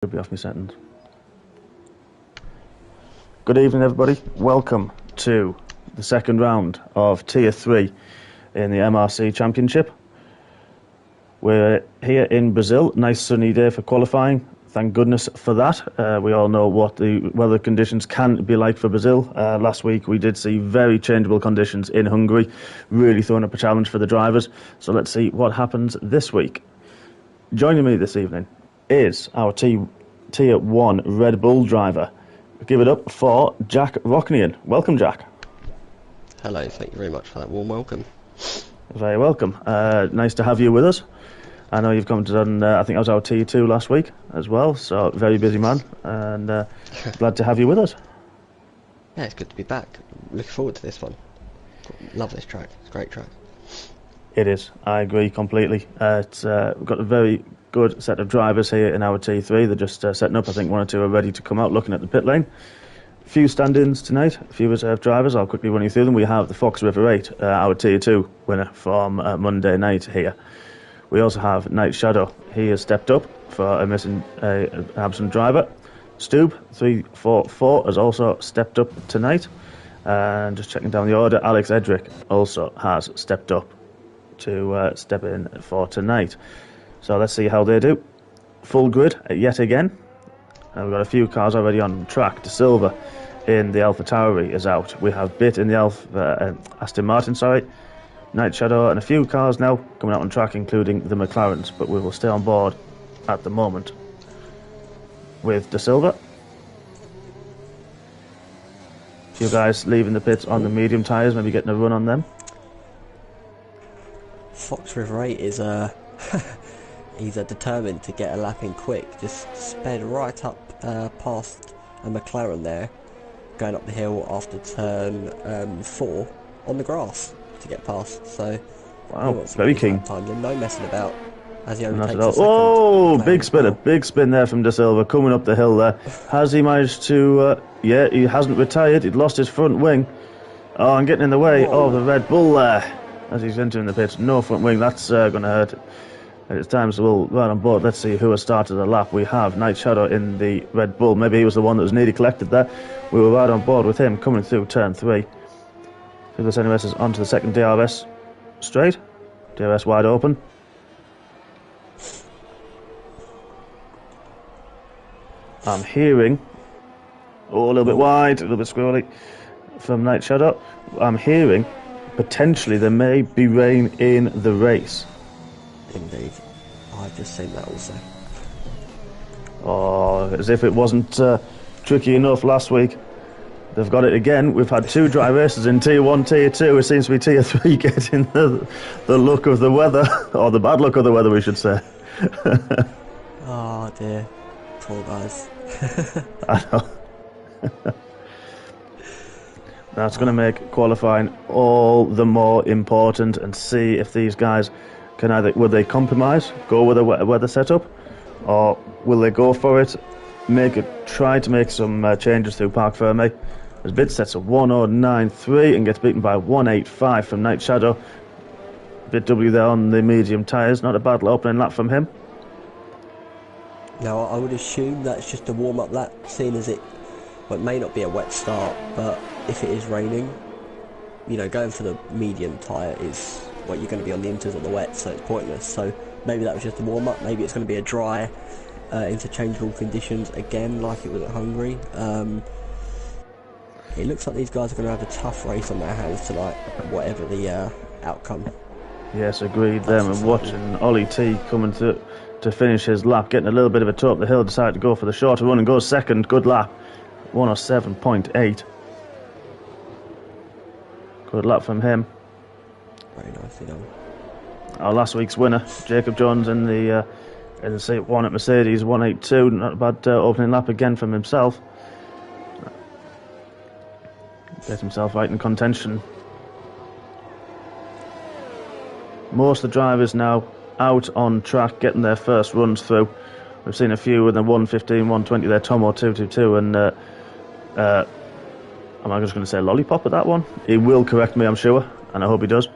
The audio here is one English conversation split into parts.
Should be off my sentence. Good evening, everybody. Welcome to the second round of Tier 3 in the MRC Championship. We're here in Brazil. Nice sunny day for qualifying. Thank goodness for that. We all know what the weather conditions can be like for Brazil. Last week we did see very changeable conditions in Hungary, really throwing up a challenge for the drivers. So let's see what happens this week. Joining me this evening is our Tier 1 Red Bull driver. Give it up for Jack Rocknian. Welcome, Jack. Hello, thank you very much for that warm welcome. Very welcome. Nice to have you with us. I know you've come to done, I think I was our Tier 2 last week as well, so very busy man, and glad to have you with us. Yeah, it's good to be back. Looking forward to this one. Love this track. It's a great track. It is. I agree completely. We've got a very good set of drivers here in our T3. They're just setting up. I think one or two are ready to come out, looking at the pit lane. A few stand-ins tonight, a few reserve drivers. I'll quickly run you through them. We have the Fox River 8, our Tier 2 winner from Monday night here. We also have Night Shadow. He has stepped up for a missing absent driver. Stoob 344 has also stepped up tonight. And just checking down the order, Alex Edric also has stepped up to step in for tonight. So let's see how they do. Full grid yet again. We've got a few cars already on track. De Silva in the Alpha Tauri is out. We have Bit in the Aston Martin, Night Shadow, and a few cars now coming out on track, including the McLarens, but we will stay on board at the moment with De Silva. A few guys leaving the pits on the medium tyres, maybe getting a run on them. Fox River 8 is he's determined to get a lap in quick. Just sped right up past a McLaren there, going up the hill after turn 4 on the grass to get past. So wow, very keen. No messing about as he overtakes the second. Oh, big spin, a big spin there from De Silva coming up the hill there. Has he managed to? Yeah, he hasn't retired. He'd lost his front wing. Oh, and getting in the way of the Red Bull there as he's entering the pits. No front wing. That's going to hurt. It's time, so we'll ride on board. Let's see who has started the lap. We have Night Shadow in the Red Bull. Maybe he was the one that was nearly collected there. We will ride on board with him coming through turn 3. Through the NMS onto the second DRS straight. DRS wide open. I'm hearing, a little bit wide, a little bit squirrely from Night Shadow. I'm hearing potentially there may be rain in the race. Indeed. I've just seen that also. Oh, as if it wasn't tricky enough last week. They've got it again. We've had 2 dry races in Tier 1, Tier 2. It seems to be Tier 3 getting the luck of the weather, or the bad luck of the weather, we should say. Oh dear. Poor guys. I know. That's going to make qualifying all the more important, and see if these guys can either, will they compromise, go with a weather setup, or will they go for it, try to make some changes through Parc Fermé. As Bit sets a 1:09.3 and gets beaten by 1:85 from Night Shadow. Bit W there on the medium tyres, not a bad opening lap from him. Now I would assume that's just a warm-up lap, seeing as it may not be a wet start, but if it is raining, you know, going for the medium tyre is what you're going to be on the inters on the wet, so it's pointless. So maybe that was just a warm-up. Maybe it's going to be a dry, interchangeable conditions again, like it was at Hungary. It looks like these guys are going to have a tough race on their hands tonight, whatever the outcome. Yes, agreed. Them and watching Ollie T coming to finish his lap, getting a little bit of a toe up the hill, decided to go for the shorter run and goes second. Good lap, 1:07.8. Good lap from him. Very nicely done. Our last week's winner, Jacob Jones, in the C1 at Mercedes, 1:82. Not a bad opening lap again from himself. Get himself right in contention. Most of the drivers now out on track, getting their first runs through. We've seen a few with the 1:15, 1:20 there. Tomo 222 and am I just going to say lollipop at that one? He will correct me, I'm sure, and I hope he does.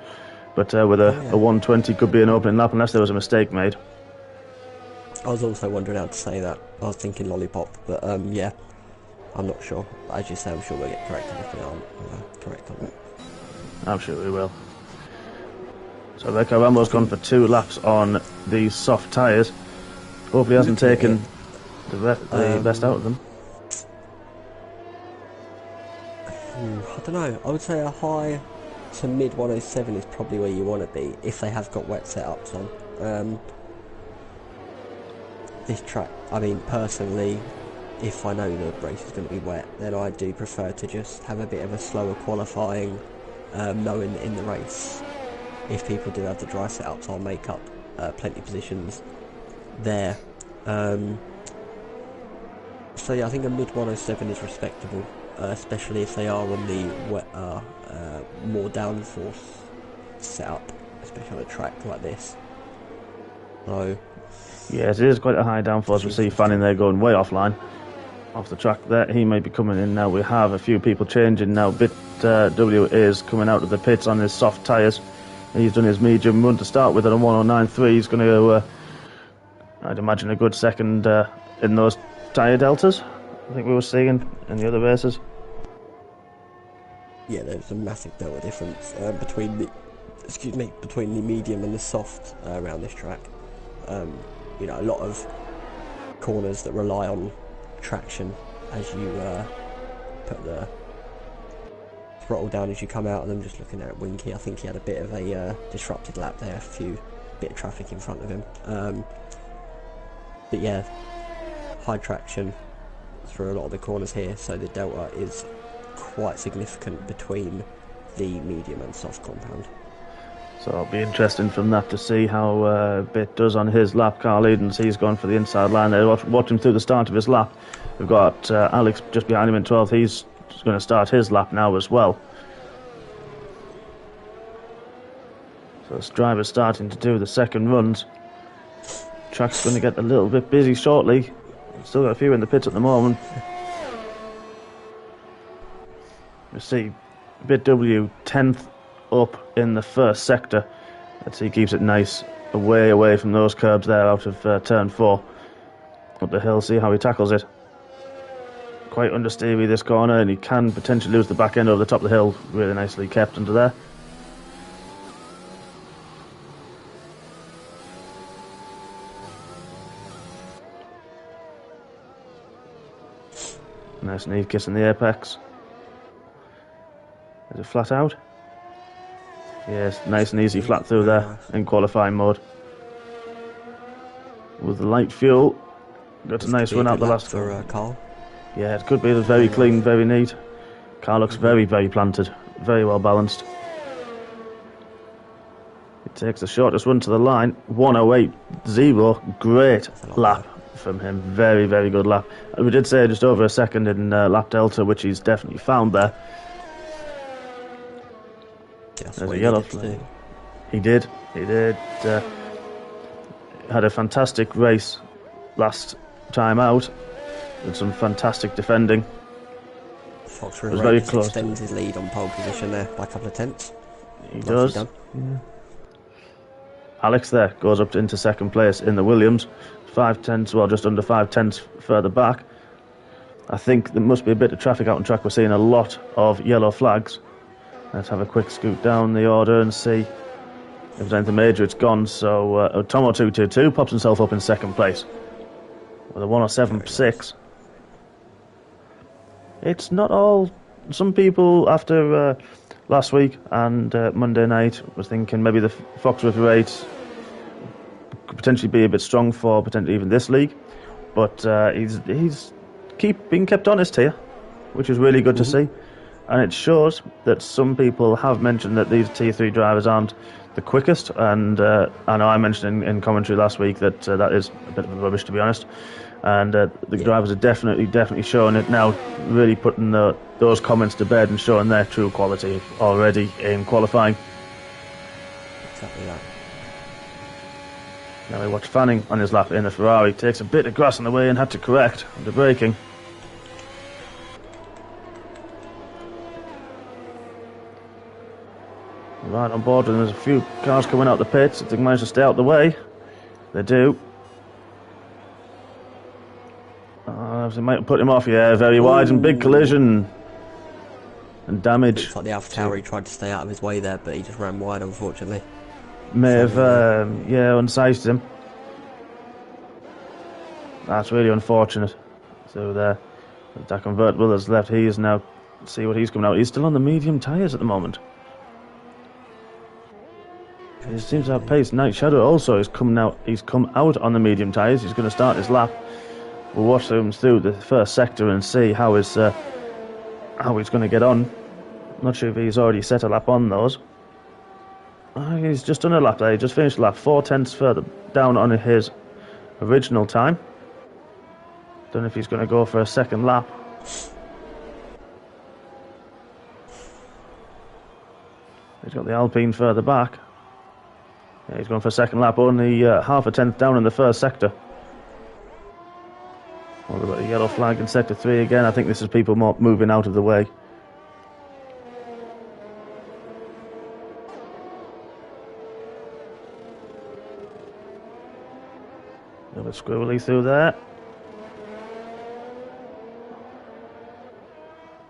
But with a 1:20 could be an opening lap unless there was a mistake made. I was also wondering how to say that. I was thinking lollipop, but yeah, I'm not sure. As you say, I'm sure we'll get corrected if we aren't correct on it. I'm sure we will. So Rebecca Rambo's gone for 2 laps on these soft tyres. Hopefully hasn't taken the best out of them. I don't know. I would say a high to mid 107 is probably where you want to be if they have got wet setups on. This track, I mean, personally, if I know the race is going to be wet, then I do prefer to just have a bit of a slower qualifying, knowing in the race, if people do have the dry setups, I'll make up plenty of positions there. So yeah, I think a mid 107 is respectable, especially if they are on the wetter, more downforce setup, especially on a track like this. So yes, it is quite a high downforce. We see Fanning there going way offline, off the track there. He may be coming in now. We have a few people changing now. Bit W is coming out of the pits on his soft tyres. He's done his medium run to start with at a 109.3. He's going to go, I'd imagine, a good second in those tyre deltas. I think we were seeing in the other races. Yeah, there's a massive delta difference between the medium and the soft around this track. You know, a lot of corners that rely on traction as you put the throttle down as you come out of them. Just looking at Winky, I think he had a bit of a disrupted lap there, bit of traffic in front of him. But yeah, high traction through a lot of the corners here, so the delta is quite significant between the medium and soft compound. So it'll be interesting from that to see how Bit does on his lap. Carl Edens, he's gone for the inside line there. Watch him through the start of his lap. We've got Alex just behind him in 12th. He's going to start his lap now as well. So this driver's starting to do the second runs. Track's going to get a little bit busy shortly. Still got a few in the pits at the moment. You see Bit W 10th up in the first sector. Let's see, he keeps it nice away from those curbs there out of turn 4 up the hill. See how he tackles it. Quite understeery this corner, and he can potentially lose the back end over the top of the hill. Really nicely kept under there. Nice and easy kissing the apex. Is it flat out? Yes, nice and easy flat through there in qualifying mode. With the light fuel, got a nice run out the last for Carl. Yeah, it could be. It's very clean, very neat. Car looks very planted, very well balanced. It takes the shortest run to the line, 108.0. Great lap from him, very good lap. And we did say just over a second in lap delta, which he's definitely found there. There's a yellow flag. He did. Had a fantastic race last time out with some fantastic defending. Fox was very close. Extends his lead on pole position there by a couple of tenths. He does. Yeah. Alex there goes up into second place in the Williams. 5 tenths, well, just under 5 tenths further back. I think there must be a bit of traffic out on track. We're seeing a lot of yellow flags. Let's have a quick scoot down the order and see if there's anything major. It's gone. So Tomo222 pops himself up in second place with a 107.6. It's not all. Some people after last week and Monday night was thinking maybe the Foxworth rate could potentially be a bit strong for potentially even this league, but he's being kept honest here, which is really good to see. And it shows that some people have mentioned that these T3 drivers aren't the quickest, and I know I mentioned in commentary last week that that is a bit of rubbish, to be honest. And the drivers are definitely showing it now, really putting those comments to bed and showing their true quality already in qualifying. Exactly that. Now we watch Fanning on his lap in a Ferrari. Takes a bit of grass on the way and had to correct the braking. Right on board, and there's a few cars coming out the pits. If they manage to stay out the way, they do. It might have put him off, yeah, very wide and big collision. And damage. Looks like the AlphaTauri tried to stay out of his way there, but he just ran wide, unfortunately. May have, unsized him. That's really unfortunate. So that convertible has left. He is now, see what he's coming out. He's still on the medium tyres at the moment. He seems to have pace. Night Shadow also is coming out. He's come out on the medium tyres. He's going to start his lap. We'll watch him through the first sector and see how he's going to get on. Not sure if he's already set a lap on those. He's just done a lap there. He just finished a lap 4/10 further down on his original time. Don't know if he's going to go for a second lap. He's got the Alpine further back. Yeah, he's going for a second lap, only half a tenth down in the first sector. Well, we've got a yellow flag in sector 3 again. I think this is people moving out of the way. A little bit squibbly through there.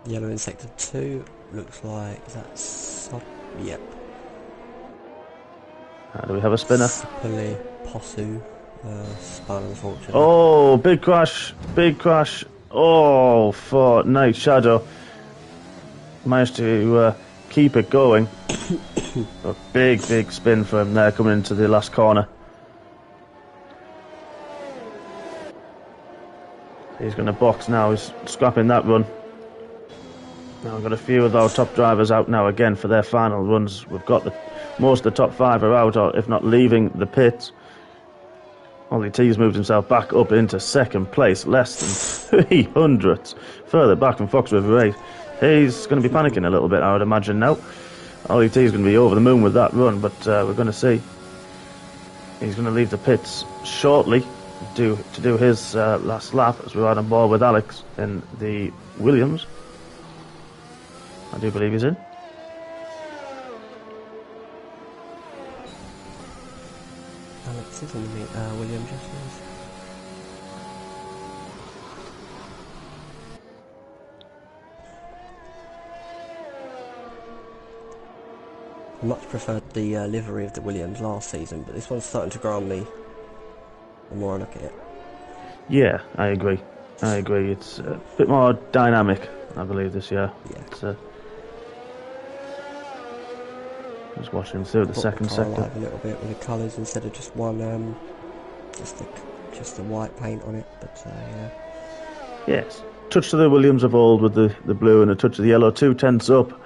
Yellow in sector 2. Looks like, is that yep. Do we have a spinner? Sapoli, Possu, spun, unfortunately. Oh, big crash, big crash. Oh, for Night Shadow. Managed to keep it going. A big spin for him there coming into the last corner. He's going to box now, he's scrapping that run. Now we've got a few of our top drivers out now again for their final runs. We've got most of the top 5 are out, or if not leaving the pits. Ollie T's moved himself back up into second place, less than 300 further back from Fox River 8. He's going to be panicking a little bit, I would imagine now. Ollie T's going to be over the moon with that run, but we're going to see. He's going to leave the pits shortly to do his last lap as we ride on board with Alex in the Williams. I do believe he's in. Alex is in the Williams, yes. I much preferred the livery of the Williams last season, but this one's starting to grow on me the more I look at it. Yeah, I agree. It's a bit more dynamic, I believe, this year. Yeah. It's, just watching through the second sector. A little bit with the colours instead of just one, just the white paint on it. But yeah. Yes, touch to the Williams of old with the blue and a touch of the yellow. 2/10 up.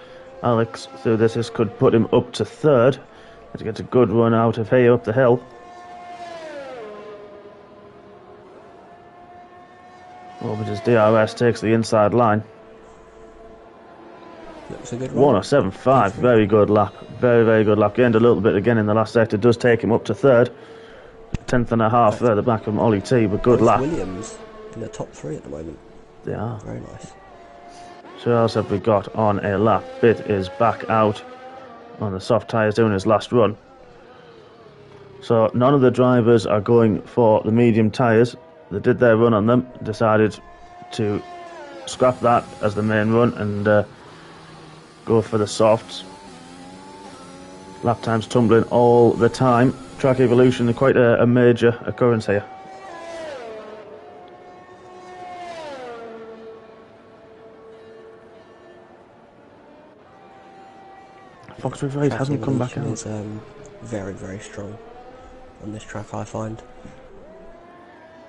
Alex through this could put him up to third. To get a good run out of here up the hill. Orbiter's DRS takes the inside line. Looks a good run. 1:07.5, very good lap. Very good lap. Gained a little bit again in the last sector. Does take him up to third. 10th and a half further back from Ollie T, but good lap. Williams in the top 3 at the moment. They are. Very nice. So what else have we got on a lap? Bit is back out on the soft tyres doing his last run. So none of the drivers are going for the medium tyres. They did their run on them, decided to scrap that as the main run and go for the softs. Lap times tumbling all the time. Track evolution is quite a major occurrence here. Fox River 8 hasn't come back out. Is very strong on this track, I find.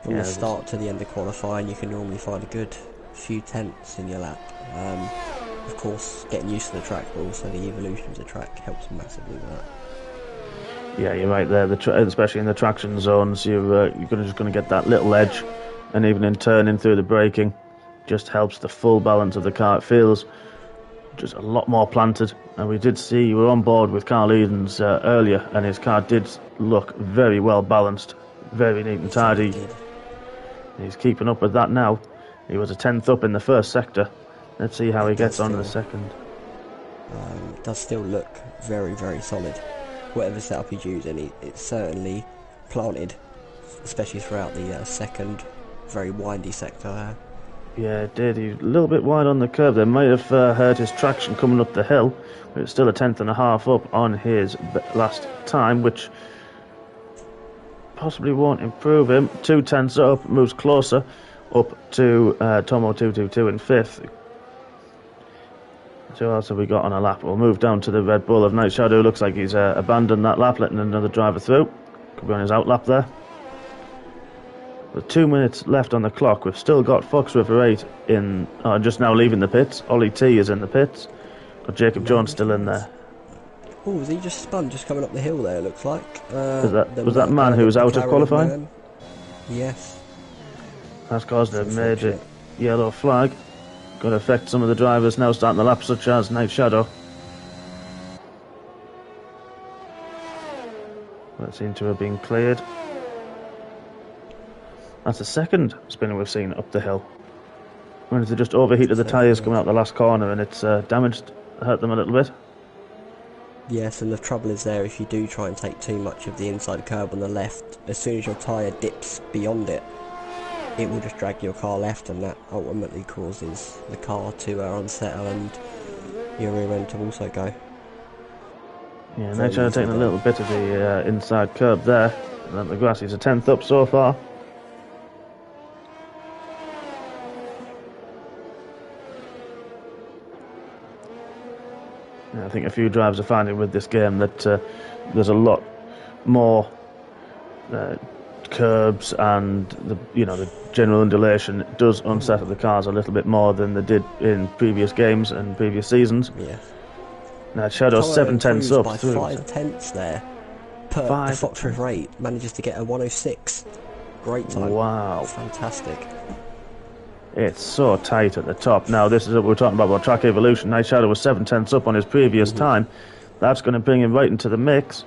From the start to the end of qualifying, you can normally find a good few tenths in your lap. Of course, getting used to the track, but also the evolution of the track helps massively with that. Yeah, you're right there. Especially in the traction zones, you're just going to get that little edge, and even in turning through the braking, just helps the full balance of the car. It feels just a lot more planted. And we did see, we were on board with Carl Edens earlier, and his car did look very well balanced, very neat and tidy. He's keeping up with that now. He was a 10th up in the first sector. Let's see how he gets on in the second. It does still look very solid. Whatever setup he's using, it's certainly planted, especially throughout the second, very windy sector there. Yeah, it did. He's a little bit wide on the curve there. Might have hurt his traction coming up the hill, but it's still a tenth and a half up on his last time, which possibly won't improve him. 2 tenths up, moves closer up to Tomo 222 in 5th. So who else have we got on a lap? We'll move down to the Red Bull of Night Shadow. Looks like he's abandoned that lap, letting another driver through. Could be on his out lap there. With 2 minutes left on the clock, we've still got Fox River 8 in, just now leaving the pits. Ollie T is in the pits. Got Jacob Jones still in there. Oh, was he just spun, just coming up the hill there, it looks like? Was that man who was out of qualifying? Man. Yes. That's caused a major yellow flag. Going to affect some of the drivers now starting the lap, such as Night Shadow. That seemed to have been cleared. That's the second spinner we've seen up the hill. When they just overheated the tyres coming out the last corner, and it's damaged, hurt them a little bit. Yes, and the trouble is there, if you do try and take too much of the inside curb on the left, as soon as your tyre dips beyond it, it will just drag your car left, and that ultimately causes the car to unsettle and your rear end to also go. Yeah, Night Shadow taking a little bit of the inside curb there. And the grass is a 10th up so far. I think a few drivers are finding with this game that there's a lot more curbs, and the general undulation does unsettle the cars a little bit more than they did in previous games and previous seasons. Yeah. Now Shadow 7 tenths up by through. 5 tenths there. The Fox River 8 manages to get a 106. Great time. Wow. Fantastic. It's so tight at the top. Now, this is what we're talking about track evolution. Night Shadow was 7 tenths up on his previous time. That's going to bring him right into the mix.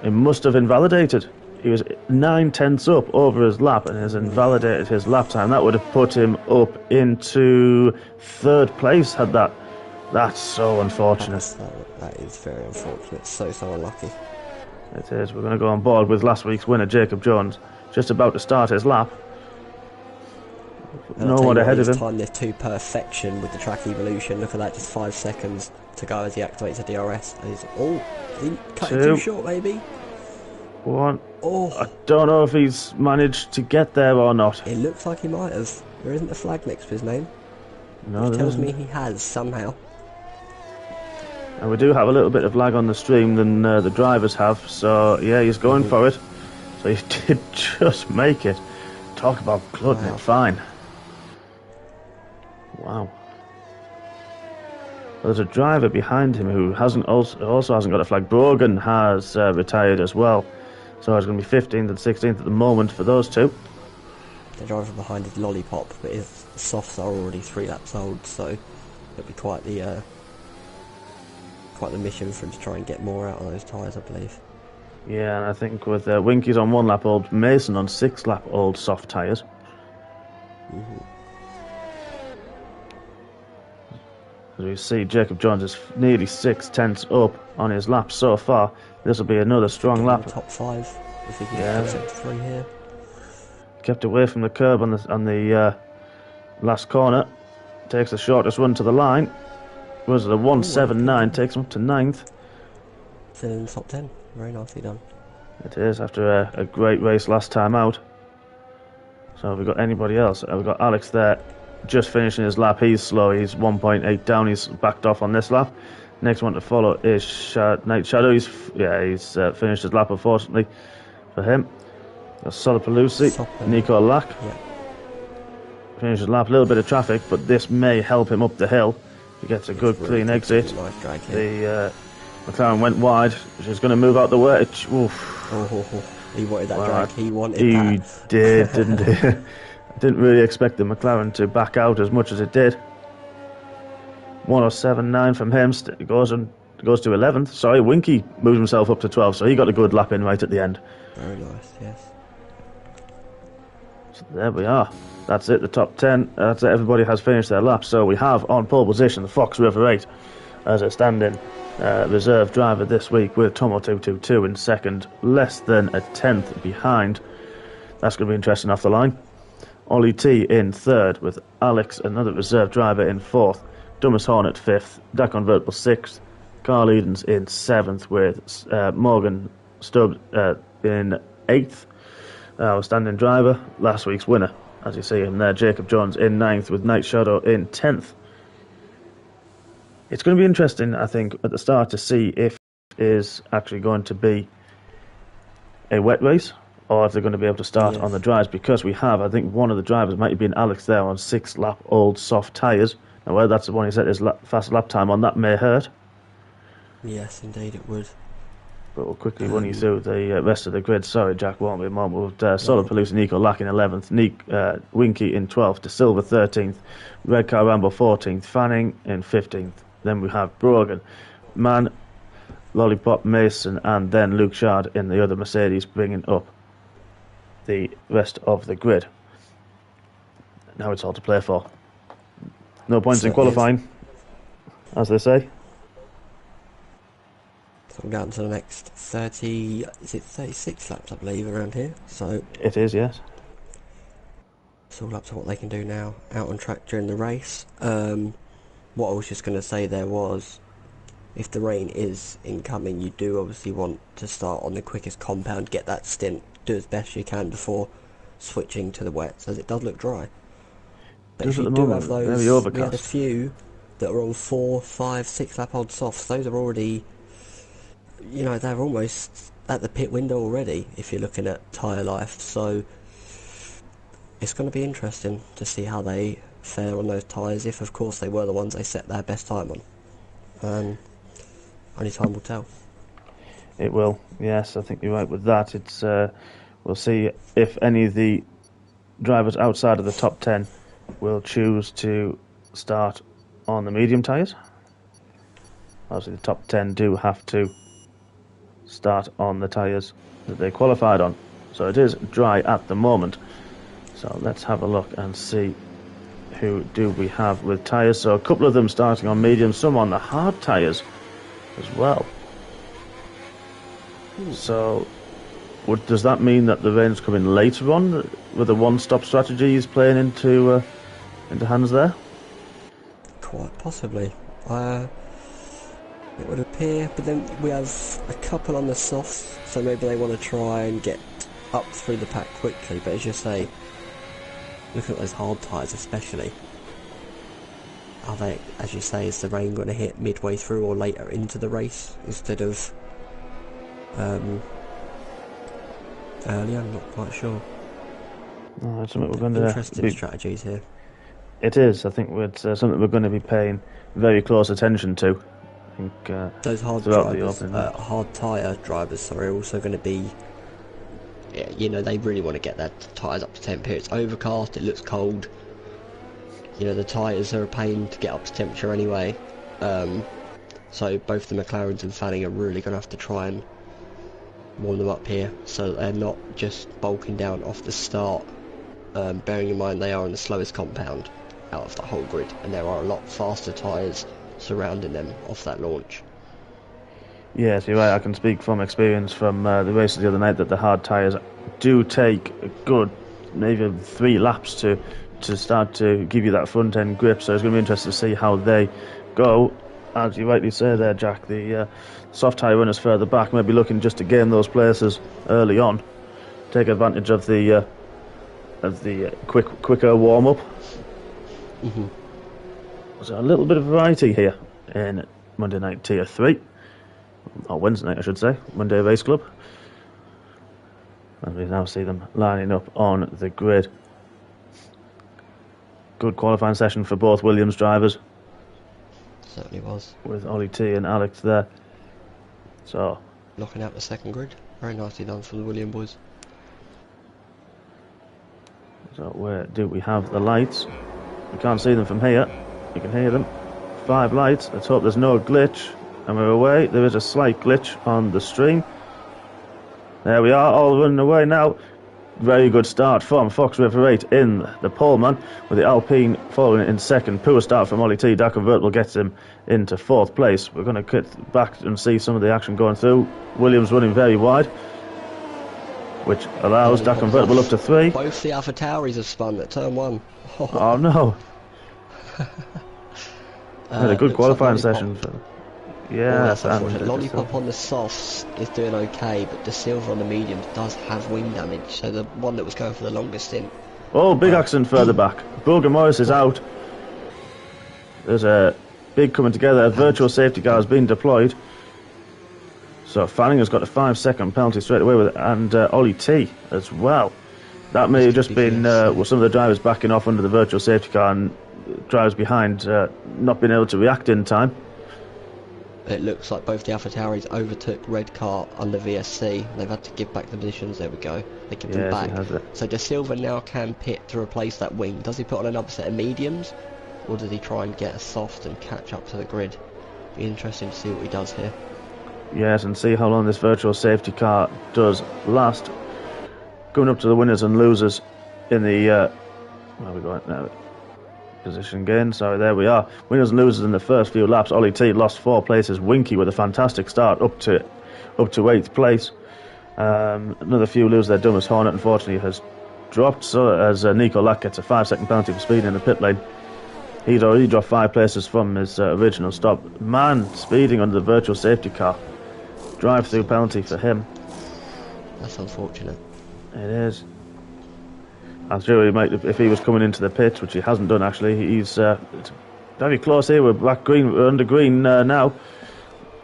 It must have invalidated. He was 9 tenths up over his lap and has invalidated his lap time. That would have put him up into 3rd place had that. That's so unfortunate. That is very unfortunate. So unlucky. It is. We're going to go on board with last week's winner, Jacob Jones, just about to start his lap. No one ahead of him. Timed this to perfection with the track evolution. Look at that, just 5 seconds to go as he activates the DRS. And he's he cut it too short, maybe. 1. Oh, I don't know if he's managed to get there or not. It looks like he might have. There isn't a flag next to his name. No, which tells me he has somehow. And we do have a little bit of lag on the stream than the drivers have. So yeah, he's going for it. So he did just make it. Talk about glutton and fine. Wow. There's a driver behind him who also hasn't got a flag. Brogan has retired as well. So it's going to be 15th and 16th at the moment for those two. The driver behind is Lollipop, but his softs are already 3 laps old, so it'll be quite the mission for him to try and get more out of those tyres, I believe. Yeah, and I think with Winky's on 1 lap old, Mason on 6 lap old soft tyres. As we see, Jacob Jones is nearly 6 tenths up on his lap so far. This will be another strong lap. Top 5, if he can get 3 here. Kept away from the curb on the last corner. Takes the shortest run to the line. Was it a 179? Takes him up to 9th. Still in the top 10. Very nicely done. It is, after a great race last time out. So have we got anybody else? We've got Alex there, just finishing his lap. He's slow. He's 1.8 down. He's backed off on this lap. Next one to follow is Night Shadow. He's finished his lap, unfortunately, for him. Solopaloosi, Nico Lack. Yeah. Finishes his lap. A little bit of traffic, but this may help him up the hill. He gets a good, clean exit. Nice drag here. The McLaren went wide. She's going to move out the way. He wanted that drag. He wanted that. He did, didn't he? I didn't really expect the McLaren to back out as much as it did. 107.9 from him. Goes to 11th. Sorry, Winky moves himself up to 12th, so he got a good lap in right at the end. Very nice, yes. So there we are. That's it, the top 10. That's it, everybody has finished their lap. So we have on pole position the Fox River 8 as a stand-in reserve driver this week, with Tomo 222 in second, less than a tenth behind That's going to be interesting off the line. Ollie T in third, with Alex, another reserve driver, in fourth. Dumas Hornet fifth. Dak Convertible sixth. Carl Edens in seventh, with Morgan Stubbs in eighth. Our standing driver, last week's winner, as you see him there, Jacob Jones in ninth, with Night Shadow in 10th. It's going to be interesting, I think, at the start to see if it is actually going to be a wet race or if they're going to be able to start on the dries, because we have, I think one of the drivers might have been Alex there on 6-lap-old soft tyres. Now, whether that's the one he set his fast lap time on, that may hurt. Yes, indeed it would. But we'll quickly run you through the rest of the grid. Sorry, Jack, won't be a moment. With Solid Palooza Nico Lack in 11th, Winky in 12th, De Silva 13th, Red Car Rambo 14th, Fanning in 15th. Then we have Brogan, Mann, Lollipop, Mason, and then Luke Shard in the other Mercedes, bringing up the rest of the grid. Now it's all to play for. No points in qualifying, as they say. So I'm down to the next 36 laps, I believe, around here. So it is, yes. It's all up to what they can do now out on track during the race. What I was just going to say there was, if the rain is incoming, you do obviously want to start on the quickest compound, get that stint, do as best you can before switching to the wets, as it does look dry. But if you do have those, we had a few that are on 4, 5, 6 lap old softs. Those are already, you know, they're almost at the pit window already if you're looking at tyre life. So it's going to be interesting to see how they fare on those tyres, if of course they were the ones they set their best time on. Only time will tell. It will, yes, I think you're right with that. It's we'll see if any of the drivers outside of the top 10 will choose to start on the medium tyres. Obviously the top 10 do have to start on the tyres that they qualified on. So it is dry at the moment. So let's have a look and see who do we have with tyres. So a couple of them starting on medium, some on the hard tyres as well. So does that mean that the rain's coming later on with the one-stop strategy is playing into hands there? Quite possibly. It would appear, but then we have a couple on the softs, so maybe they want to try and get up through the pack quickly. But as you say, look at those hard tyres especially. Are they, as you say, is the rain going to hit midway through or later into the race instead of earlier? I'm not quite sure. No, it's something we're going to interesting strategies here. It is. I think it's something we're going to be paying very close attention to. I think those hard drivers, hard tyre drivers, are also going to be. You know, they really want to get their tyres up to temperature. It's overcast. It looks cold. You know, the tyres are a pain to get up to temperature anyway. So both the McLarens and Fanning are really going to have to try and warm them up here, so that they're not just bulking down off the start. Bearing in mind they are in the slowest compound out of the whole grid, and there are a lot faster tyres surrounding them off that launch. Yes, you're right. I can speak from experience from the races the other night that the hard tyres do take a good maybe 3 laps to start to give you that front end grip. So it's going to be interesting to see how they go. As you rightly say there, Jack, the soft tyre runners further back may be looking just to gain those places early on, take advantage of the quicker warm up. Mm-hmm. So a little bit of variety here in Monday Night Tier 3. Or Wednesday night, I should say. Monday Race Club. And we now see them lining up on the grid. Good qualifying session for both Williams drivers. Certainly was. With Ollie T and Alex there. So knocking out the second grid. Very nicely done from the Williams boys. So where do we have the lights? We can't see them from here. You can hear them. 5 lights. Let's hope there's no glitch. And we're away. There is a slight glitch on the stream. There we are, all running away now. Very good start from Fox River 8 in the poleman, with the Alpine following in second. Poor start from Ollie T. Dak Convertible gets him into 4th place. We're going to get back and see some of the action going through. Williams running very wide. which allows that convertible up to 3. Both the Alpha Tauris have spun at turn 1. Oh no. Had a good qualifying session. Yeah, that's unfortunate. Lollipop on the softs is doing okay, but De Silva on the mediums does have wing damage, so the one that was going for the longest stint. Oh, big accident further back. Bulger Morris is out. There's a big coming together. A virtual safety car has been deployed. So Fanning has got a 5-second penalty straight away with it, and Ollie T as well. That may have just been some of the drivers backing off under the virtual safety car and drivers behind not being able to react in time. It looks like both the Alpha Tauris overtook red car under VSC. They've had to give back the positions. There we go. They give them back. So De Silva now can pit to replace that wing. Does he put on another set of mediums, or does he try and get a soft and catch up to the grid? Be interesting to see what he does here. Yes, and see how long this virtual safety car does last. Going up to the winners and losers in the where are we going now? Position gain. Sorry, there we are. Winners and losers in the first few laps. Ollie T lost 4 places. Winky with a fantastic start up to 8th place. Another few losers there. Dumas Hornet unfortunately has dropped. So as Nico Lack gets a 5-second penalty for speeding in the pit lane. He's already dropped 5 places from his original stop. Man, speeding under the virtual safety car. Drive-through penalty for him. That's unfortunate. It is. I'm sure he might, if he was coming into the pit, which he hasn't done actually. He's very close here. We're back green, we're under green now.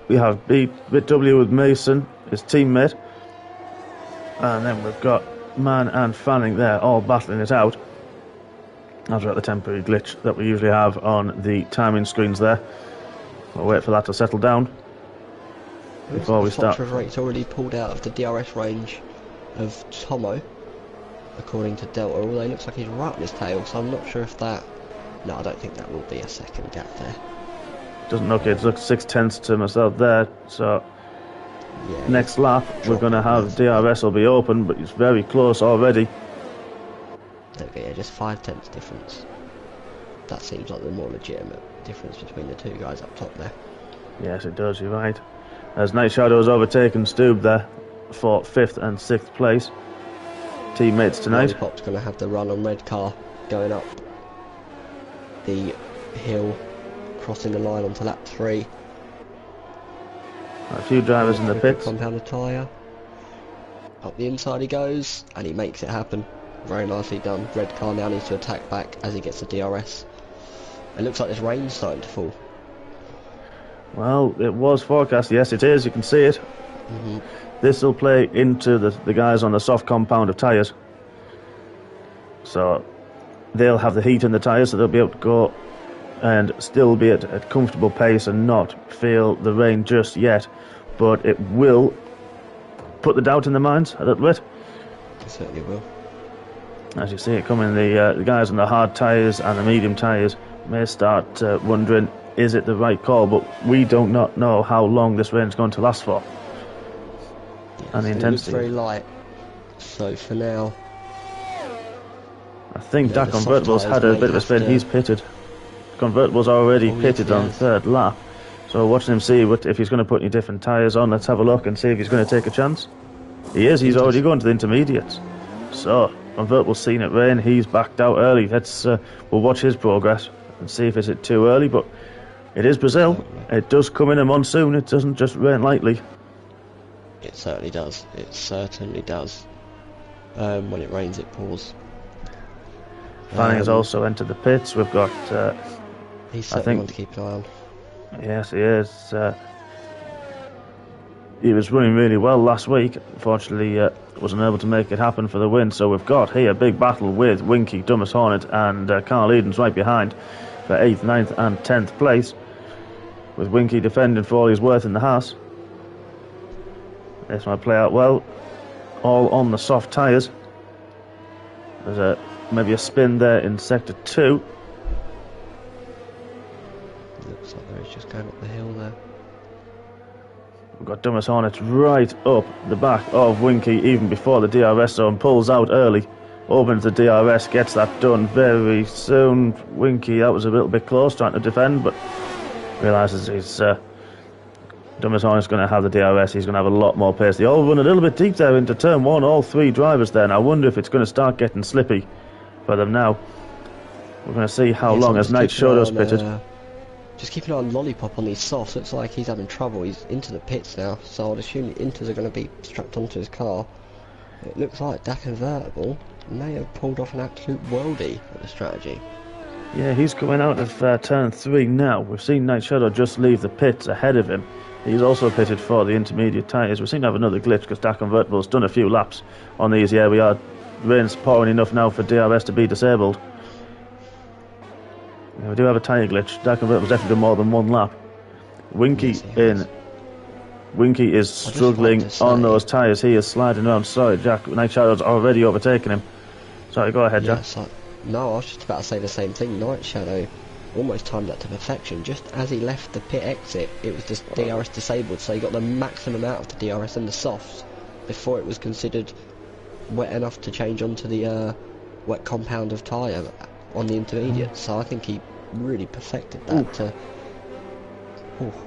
We have Bit W with Mason, his teammate, and then we've got Mann and Fanning there, all battling it out. After the temporary glitch that we usually have on the timing screens there. We'll wait for that to settle down before we start. It's already pulled out of the DRS range of Tomo, according to Delta, although it looks like he's right on his tail, so I'm not sure if that... No, I don't think that will be a second gap there. Doesn't look it. It looks 6/10 to myself there, so... Yeah, next lap, we're going to have DRS will be open, but it's very close already. Okay, yeah, just 5/10 difference. That seems like the more legitimate difference between the 2 guys up top there. Yes, it does, you're right. As Night Shadow has overtaken Stoob there for 5th and 6th place. Teammates tonight. Lollipop's going to have the run on red car going up the hill, crossing the line onto lap 3. A few drivers in the pits. Compound the tyre. Up the inside he goes, and he makes it happen. Very nicely done. Red car now needs to attack back as he gets the DRS. It looks like this rain's starting to fall. Well, it was forecast. Yes, it is. You can see it. This will play into the guys on the soft compound of tyres. So they'll have the heat in the tyres, so they'll be able to go and still be at a comfortable pace and not feel the rain just yet. But it will put the doubt in their minds a little bit. It certainly will. As you see it coming, the guys on the hard tyres and the medium tyres may start wondering, is it the right call? But we do not know how long this rain's going to last for. Yes, and the intensity. It looks very light. So for now, I think that Convertible's had a bit of a spin. He's pitted. Convertible's already pitted on 3rd lap. So watching him see if he's going to put any different tyres on. Let's have a look and see if he's going to take a chance. He is. He's already going to the intermediates. So Convertible's seen it rain. He's backed out early. We'll watch his progress and see if it's too early. But it is Brazil. It does come in a monsoon. It doesn't just rain lightly. It certainly does. It certainly does. When it rains, it pours. Fanning has also entered the pits. We've got... he's certainly one to keep an eye on. Yes, he is. He was running really well last week. Unfortunately, wasn't able to make it happen for the win. So we've got here a big battle with Winky, Dumas Hornet and Carl Edens right behind for 8th, 9th and 10th place. With Winky defending for all he's worth in the Haas. This might play out well. All on the soft tyres. There's maybe a spin there in sector 2. Looks like they're just going up the hill there. We've got Dumas Hornets right up the back of Winky even before the DRS zone. Pulls out early. Opens the DRS. Gets that done very soon. Winky, that was a little bit close trying to defend, but realises he's Dumas Hornet's going to have the DRS. He's going to have a lot more pace. They all run a little bit deep there into turn one, all three drivers there. And I wonder if it's going to start getting slippy for them now. We're going to see how long as Knight Shodo's pitted. Just keeping an eye on Lollipop on these softs. Looks like he's having trouble. He's into the pits now, so I'd assume the inters are going to be strapped onto his car. It looks like Dak Convertible may have pulled off an absolute worldie with the strategy. Yeah, he's coming out of turn 3 now. We've seen Knight Shadow just leave the pits ahead of him. He's also pitted for the intermediate tyres. We seem to have another glitch because Dak Convertible's done a few laps on these. Yeah, we are. Rain's pouring enough now for DRS to be disabled. Yeah, we do have a tyre glitch. Dak Convertible's definitely done more than one lap. Winky is struggling on those tyres. He is sliding around. Sorry, Jack. Knight Shadow's already overtaken him. Sorry, go ahead, Jack. No, I was just about to say the same thing. Knight Shadow almost timed that to perfection. Just as he left the pit exit, it was just DRS disabled, so he got the maximum out of the DRS and the softs before it was considered wet enough to change onto the wet compound of tyre on the intermediate. So I think he really perfected that.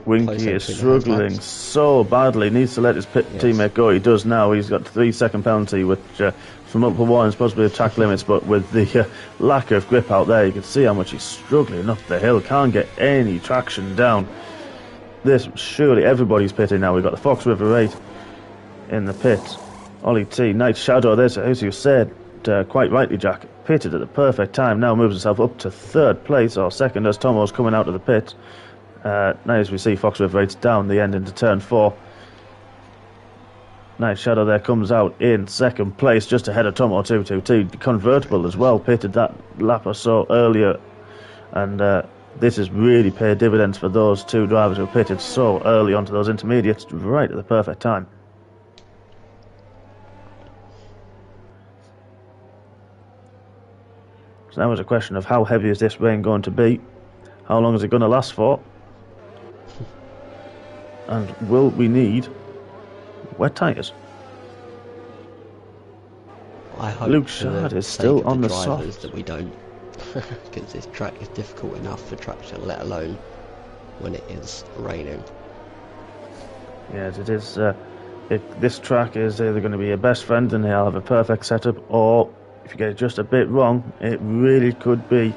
Winky is struggling so badly. Needs to let his teammate go. He does now. He's got 3-second penalty, which for multiple warnings possibly have track limits, but with the lack of grip out there, you can see how much he's struggling up the hill. Can't get any traction down. This surely everybody's pitting now. We've got the Fox River 8 in the pits. Ollie T, Knight Shadow. There's, as you said quite rightly, Jack, pitted at the perfect time. Now moves himself up to 3rd place or 2nd as Tomo's coming out of the pit. Now as we see Fox River 8's down the end into turn 4. Knight Shadow there comes out in 2nd place, just ahead of Tomo 222. Convertible as well, pitted that lap or so earlier, and this has really paid dividends for those two drivers who pitted so early onto those intermediates, right at the perfect time. So now it's a question of how heavy is this rain going to be? How long is it going to last for? And will we need wet tyres? I hope Luke Shard is still on the soft. That we don't, because this track is difficult enough for traction, let alone when it is raining. Yes, it is. This track is either going to be your best friend and he'll have a perfect setup, or if you get it just a bit wrong, it really could be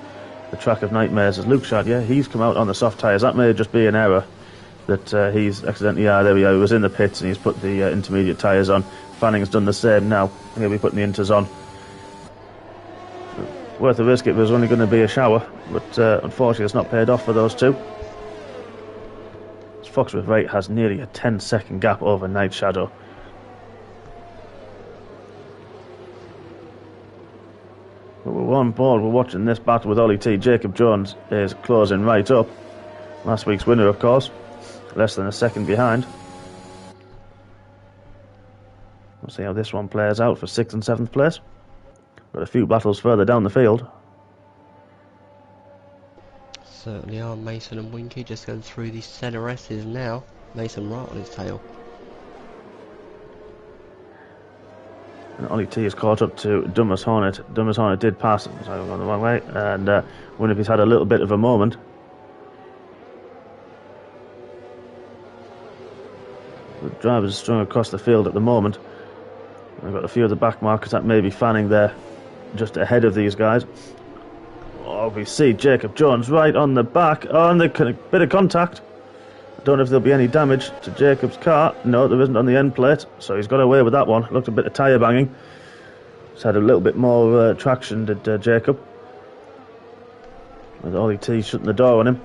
the track of nightmares. As Luke Shard, yeah, he's come out on the soft tyres. That may just be an error that he's accidentally, there we go, he was in the pits and he's put the intermediate tyres on. Fanning's done the same now. He'll be putting the inters on. Worth the risk. It was only going to be a shower, but unfortunately it's not paid off for those two. Fox River 8 has nearly a 10-second gap over Knight Shadow. But we're on board, we're watching this battle with Ollie T. Jacob Jones is closing right up. Last week's winner, of course. Less than a second behind. We'll see how this one plays out for 6th and 7th place. Got a few battles further down the field. Certainly are. Mason and Winky just going through these centre S's now. Mason right on his tail. And Ollie T is caught up to Dumas Hornet. Dumas Hornet did pass him, so I'm going the wrong way. And wonder if he's had a little bit of a moment. The drivers are strung across the field at the moment. We've got a few of the back markers that may be fanning there just ahead of these guys. Oh, we see Jacob Jones right on the back. Oh, and a bit of contact. I don't know if there'll be any damage to Jacob's car. No, there isn't on the end plate, so he's got away with that one. Looked a bit of tyre banging. He's had a little bit more traction, did Jacob. With Ollie T shutting the door on him.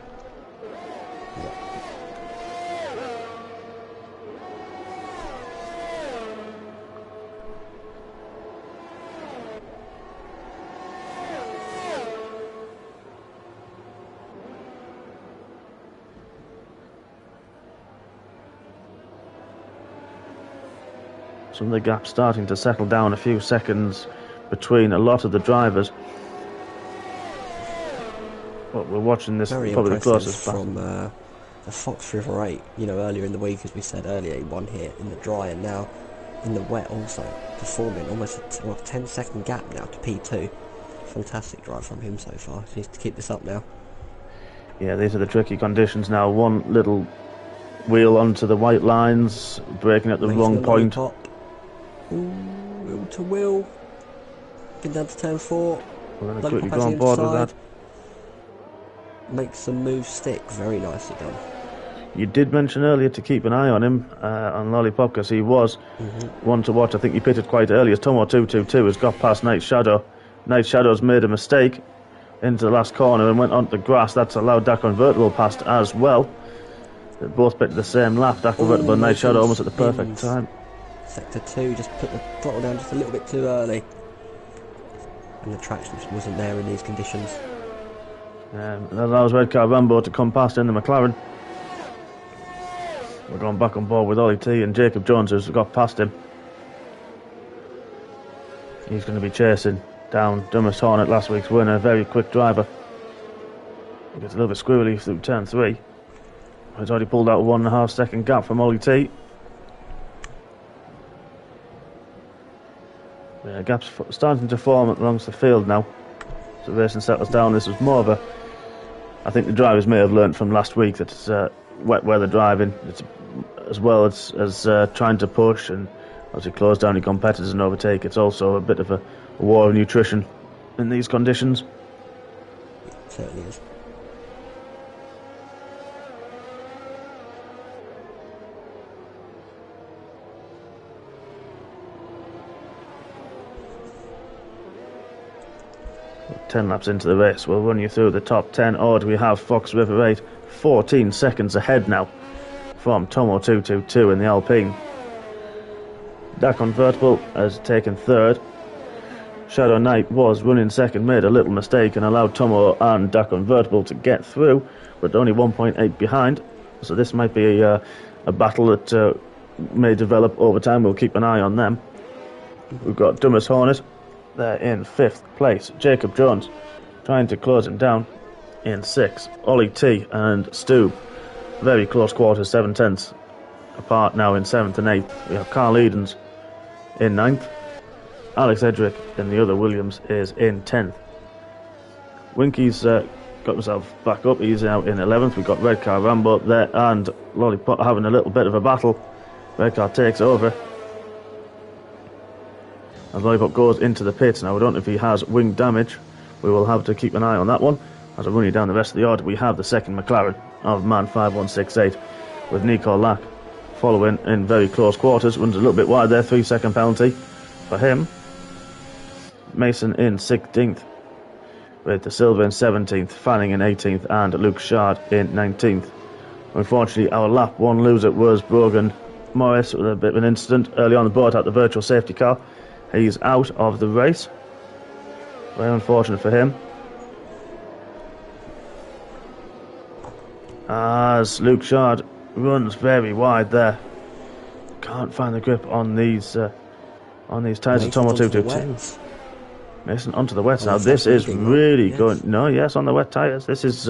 Some of the gaps starting to settle down, a few seconds between a lot of the drivers. But we're watching this very probably the closest from the Fox River 8. You know, earlier in the week, as we said earlier, he won here in the dry, and now in the wet also, performing almost a 10-second gap now to P2. Fantastic drive from him so far. He needs to keep this up now. Yeah, these are the tricky conditions now. One little wheel onto the white lines, braking at the wrong point. Ooh, wheel to wheel. Getting down to turn 4. We're going to quickly go on board with that. Makes some moves stick. Very nicely done. You did mention earlier to keep an eye on him on Lollipop, because he was one to watch. I think he pitted quite early as Tomo 222 has got past Night Shadow. Night Shadow's made a mistake into the last corner and went onto the grass. That's allowed that convertible past as well. They both pitted the same lap. That convertible and Night Shadow almost at the perfect time. Sector 2 just put the throttle down just a little bit too early. And the traction just wasn't there in these conditions. That allows Red Car Rambo to come past in the McLaren. We're going back on board with Ollie T and Jacob Jones, who's got past him. He's going to be chasing down Dumas Hornet, last week's winner. Very quick driver. He gets a little bit squirrely through turn 3. He's already pulled out a 1.5 second gap from Ollie T. Yeah, gaps starting to form along the field now. So racing settles down. This was more of a... I think the drivers may have learnt from last week that it's wet weather driving. It's as well as trying to push and obviously close down your competitors and overtake. It's also a bit of a war of nutrition in these conditions. It certainly is. Well, 10 laps into the race, we'll run you through the top 10 order. We have Fox River 8 14 seconds ahead now from Tomo 222 in the Alpine. That convertible has taken third. Shadow Knight was running second, made a little mistake and allowed Tomo and that convertible to get through, but only 1.8 behind. So this might be a battle that may develop over time. We'll keep an eye on them. We've got Dumas Hornet there in 5th place. Jacob Jones trying to close him down in 6th. Ollie T and Stu very close quarters, 7/10 apart now in 7th and 8th. We have Carl Edens in 9th. Alex Edrick in the other Williams is in 10th. Winky's got himself back up. He's out in 11th. We've got Red Car Rambo there and Lollipop having a little bit of a battle. Red Car takes over. As Lollipop goes into the pits. Now, I don't know if he has wing damage. We will have to keep an eye on that one. As I run you down the rest of the order, we have the second McLaren of man 5168 with Nico Lack following in very close quarters. Runs a little bit wide there, 3-second penalty for him. Mason in 16th with the Silva in 17th, Fanning in 18th and Luke Shard in 19th. Unfortunately, our lap one loser was Brogan Morris with a bit of an incident early on the board at the virtual safety car. He's out of the race. Very unfortunate for him. As Luke Shard runs very wide there. Can't find the grip on these tyres of Tomo 222. Mason onto the wets now. This is really going. No, yes, on the wet tyres. This is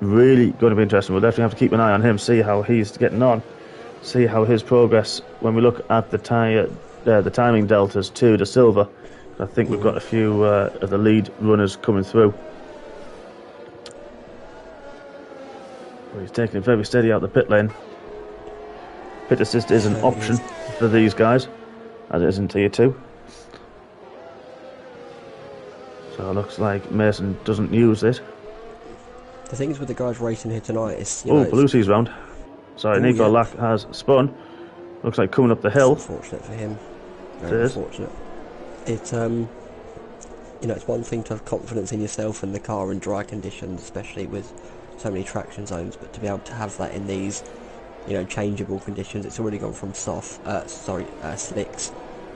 really going to be interesting. We'll definitely have to keep an eye on him, see how he's getting on, see how his progress. When we look at the timing deltas to the Silva, I think we've got a few of the lead runners coming through. He's taking it very steady out the pit lane. Pit assist is an option for these guys, as it is in Tier 2. So it looks like Mason doesn't use it. The things with the guys racing here tonight is... Belushi's round. Sorry, Nico Lack has spun. Looks like coming up the hill. It's unfortunate for him. Very unfortunate. It's it's one thing to have confidence in yourself and the car in dry conditions, especially with so many traction zones, but to be able to have that in these, changeable conditions. It's already gone from slicks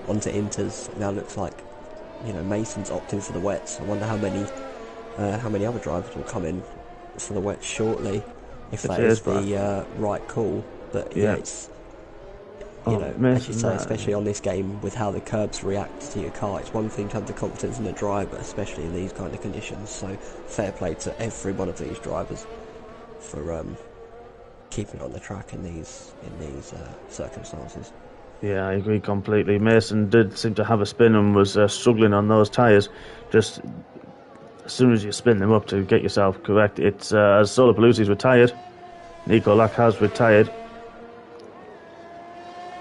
onto inters. Now looks like, Mason's opting for the wets. I wonder how many other drivers will come in for the wets shortly, if that is the right call. But it's as you say, especially on this game, with how the curbs react to your car, it's one thing to have the confidence in the driver, especially in these kind of conditions. So fair play to every one of these drivers for keeping on the track in these circumstances. Yeah, I agree completely. Mason did seem to have a spin and was struggling on those tyres. Just as soon as you spin them up to get yourself correct, it's as Solar Pelusi's were tired. Nico Lack has retired.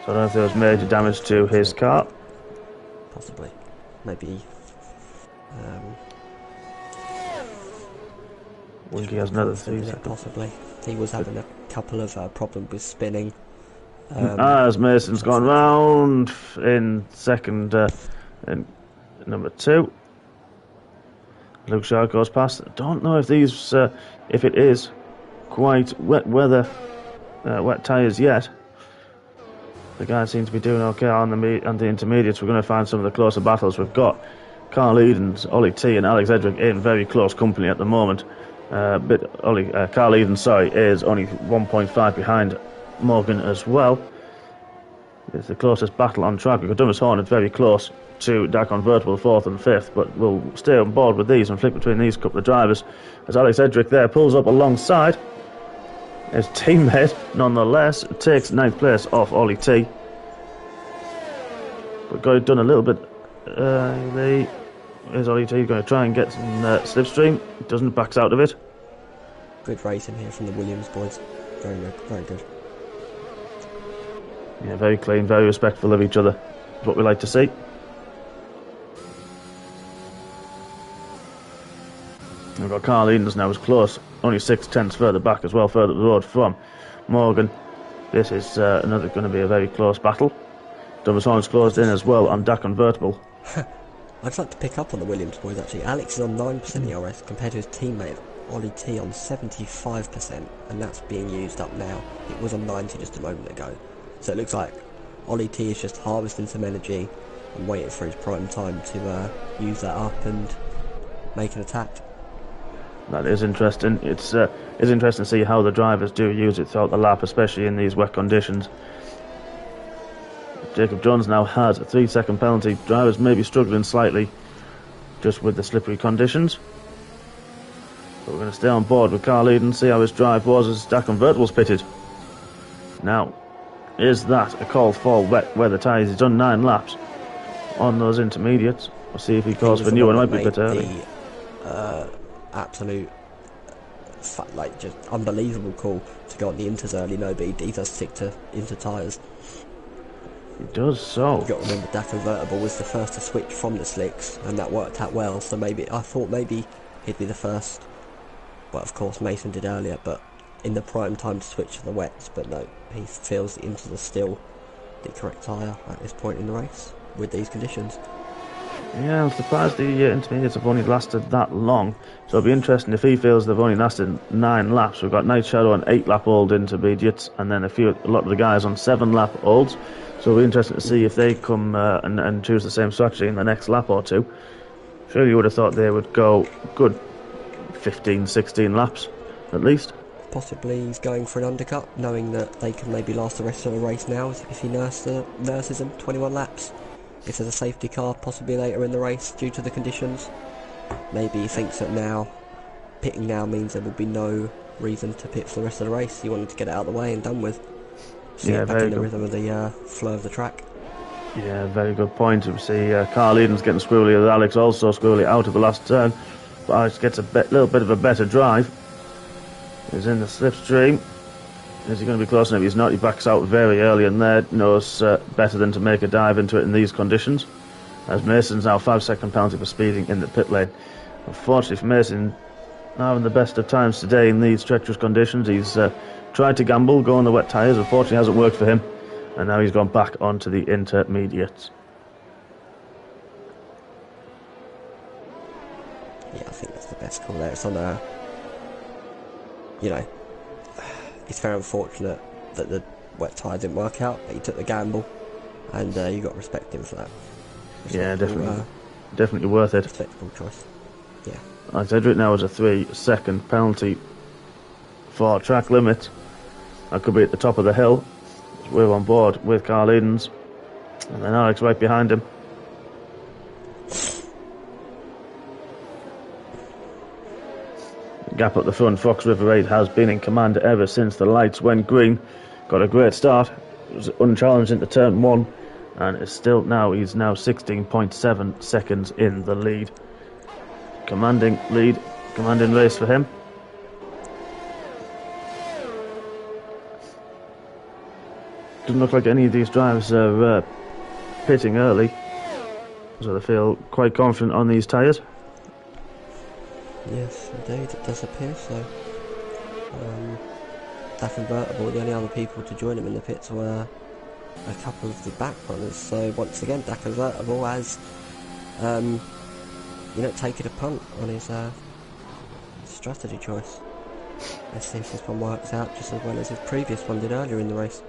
So I don't know if there was major damage to his car. Possibly. Maybe. Winky has another 3 seconds. Possibly. He was having a couple of problems with spinning. As Mason's gone round in second, in number 2. Luke Shaw goes past. I don't know if these, if it is quite wet weather, wet tyres yet. The guys seem to be doing okay on the intermediates. We're going to find some of the closer battles. We've got Carl Edens, Ollie T, and Alex Edrick in very close company at the moment. Carl Edens, is only 1.5 behind Morgan as well. It's the closest battle on track. We've got Dumas Hornet very close to Dak Convertible 4th and 5th, but we'll stay on board with these and flick between these couple of drivers as Alex Edrick there pulls up alongside his teammate. Nonetheless, takes 9th place off Ollie T. But got it done a little bit. Is Ollie T going to try and get some slipstream? Doesn't, backs out of it. Good racing here from the Williams boys. Very good, very good. Yeah, very clean, very respectful of each other. That's what we like to see. We've got Carl Edens now as close, only 6/10 further back as well, further up the road from Morgan. This is another going to be a very close battle. Dumas Hornet's closed in as well on Dak Convertible. I'd like to pick up on the Williams boys actually. Alex is on 9% ERS compared to his teammate Ollie T on 75%, and that's being used up now. It was on 90 just a moment ago. So it looks like Ollie T is just harvesting some energy and waiting for his prime time to use that up and make an attack. That is interesting. It's interesting to see how the drivers do use it throughout the lap, especially in these wet conditions. Jacob Jones now has a 3-second penalty. Drivers may be struggling slightly just with the slippery conditions. But we're going to stay on board with Carl Eden, see how his drive was as Dak Convertible's pitted. Now, is that a call for wet weather tyres? He's done 9 laps on those intermediates. We'll see if he calls for new one. It might be a bit early. Absolute, just unbelievable call to go on the inters early. No, but he does stick to inter tyres. He does so. You've got to remember Dak Convertible was the first to switch from the slicks, and that worked out well. So I thought maybe he'd be the first. Well, of course Mason did earlier, but in the prime time to switch to the wets. But no, he feels the inters are still the correct tyre at this point in the race with these conditions. Yeah, I'm surprised the intermediates have only lasted that long. So it'll be interesting if he feels they've only lasted 9 laps. We've got Night Shadow on 8-lap old intermediates, and then a lot of the guys on 7-lap olds. So it'll be interesting to see if they come and choose the same strategy in the next lap or two. Surely you would have thought they would go good 15, 16 laps at least. Possibly he's going for an undercut, knowing that they can maybe last the rest of the race now if he nurses them 21 laps. If there's a safety car possibly later in the race due to the conditions, maybe he thinks that now pitting now means there will be no reason to pit for the rest of the race. He wanted to get it out of the way and done with. So yeah, back in the rhythm of the flow of the track. Yeah, very good point. We see Carl Eden's getting squirrely with Alex, also squirrely out of the last turn, but Alex gets a little bit of a better drive. He's in the slipstream. Is he going to be close enough? He's not. He backs out very early and there knows better than to make a dive into it in these conditions. As Mason's now 5-second penalty for speeding in the pit lane. Unfortunately for Mason, not having the best of times today in these treacherous conditions. He's tried to gamble, go on the wet tyres. Unfortunately, it hasn't worked for him. And now he's gone back onto the intermediates. Yeah, I think that's the best call there. It's on it's very unfortunate that the wet tyre didn't work out, but he took the gamble, and you got to respect him for that. Yeah, definitely worth it. Respectable choice. Yeah. Alex Edrick now has a 3-second penalty for track limit. That could be at the top of the hill. We're on board with Carl Edens, and then Alex right behind him. Gap up the front. Fox River 8 has been in command ever since the lights went green. Got a great start. It was unchallenged into turn 1, and he's now 16.7 seconds in the lead. Commanding race for him. doesn't look like any of these drivers are pitting early, so they feel quite confident on these tyres. Yes, indeed, it does appear so. That convertible, the only other people to join him in the pits were a couple of the back runners. So once again, that convertible has, taken a punt on his strategy choice. Let's see if this one works out just as well as his previous one did earlier in the race.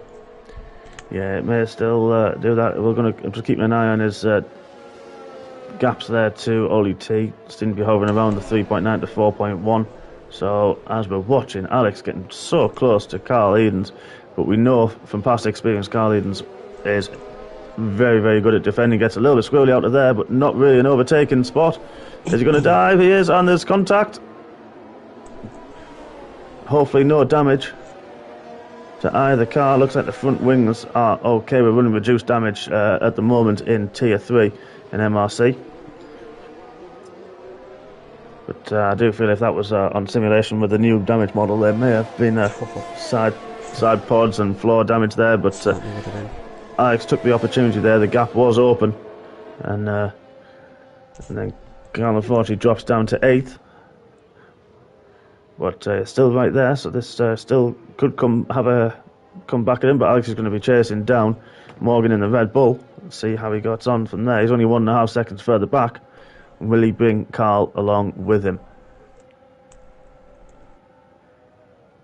Yeah, it may still do that. We're going to keep an eye on his gaps there to Ollie T. Seem to be hovering around the 3.9 to 4.1. So as we're watching, Alex getting so close to Carl Edens, but we know from past experience Carl Edens is very, very good at defending. Gets a little bit squirrely out of there, but not really an overtaking spot. Is he going to dive? He is, and there's contact. Hopefully no damage to either car. Looks like the front wings are okay. We're running reduced damage at the moment in Tier 3 in MRC. But I do feel if that was on simulation with the new damage model, there may have been side pods and floor damage there. But Alex took the opportunity there. The gap was open, and then Carl unfortunately drops down to 8th. But still right there, so this still could come back at him. But Alex is going to be chasing down Morgan in the Red Bull. Let's see how he gets on from there. He's only 1.5 seconds further back. Will he bring Carl along with him?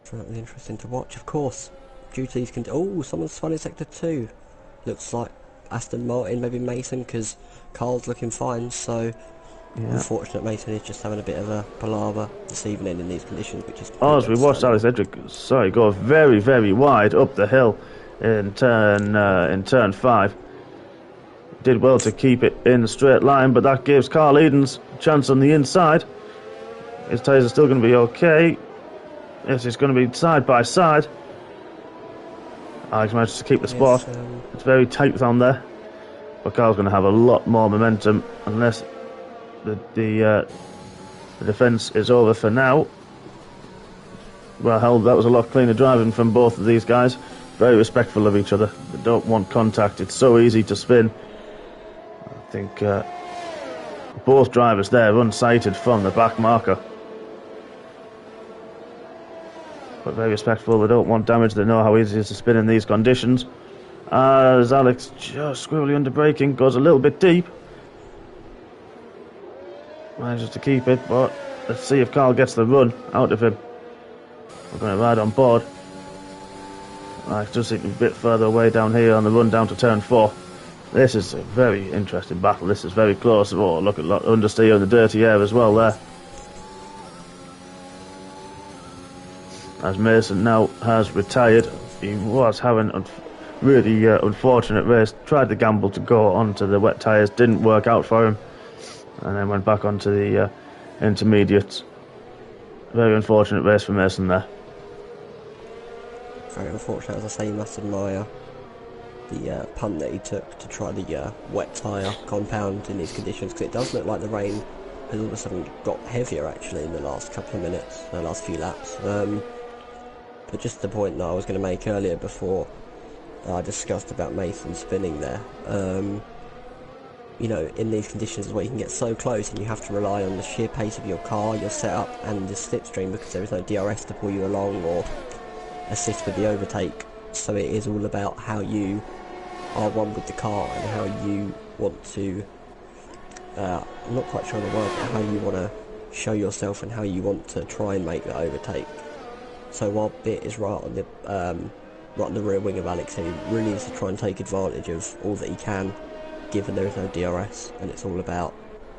Certainly interesting to watch, of course. Duties can. Oh, someone's spun in sector 2. Looks like Aston Martin, maybe Mason, because Carl's looking fine. So unfortunate, Mason is just having a bit of a palaver this evening in these conditions, which is. As we watched Alex Edric, go very, very wide up the hill in turn 5. Did well to keep it in a straight line, but that gives Carl Edens a chance on the inside. His tyres are still going to be okay. Yes, it's going to be side by side. Alex managed to keep the spot. It's very tight down there, but Carl's going to have a lot more momentum unless the defence is over for now. Well, hell, that was a lot cleaner driving from both of these guys. Very respectful of each other. They don't want contact. It's so easy to spin. I think both drivers there unsighted from the back marker. But very respectful. They don't want damage. They know how easy it is to spin in these conditions. As Alex just squirrely under braking, goes a little bit deep. Manages to keep it, but let's see if Carl gets the run out of him. We're going to ride on board. Alex just seems a bit further away down here on the run down to turn 4. This is a very interesting battle. This is very close. Oh, look at understeer and the dirty air as well there. As Mason now has retired, he was having a really unfortunate race. Tried to gamble to go onto the wet tyres, didn't work out for him, and then went back onto the intermediates. Very unfortunate race for Mason there. Very unfortunate, as I say. You must admire the punt that he took to try the wet tyre compound in these conditions, because it does look like the rain has all of a sudden got heavier actually in the last couple of minutes, the last few laps. But just the point that I was going to make earlier before I discussed about Mason spinning there, in these conditions where you can get so close and you have to rely on the sheer pace of your car, your setup and the slipstream, because there is no DRS to pull you along or assist with the overtake. So it is all about how you are one with the car and how you want to, I'm not quite sure the word, but how you want to show yourself and how you want to try and make that overtake. So while Bit is right on the rear wing of Alex, he really needs to try and take advantage of all that he can, given there is no DRS, and it's all about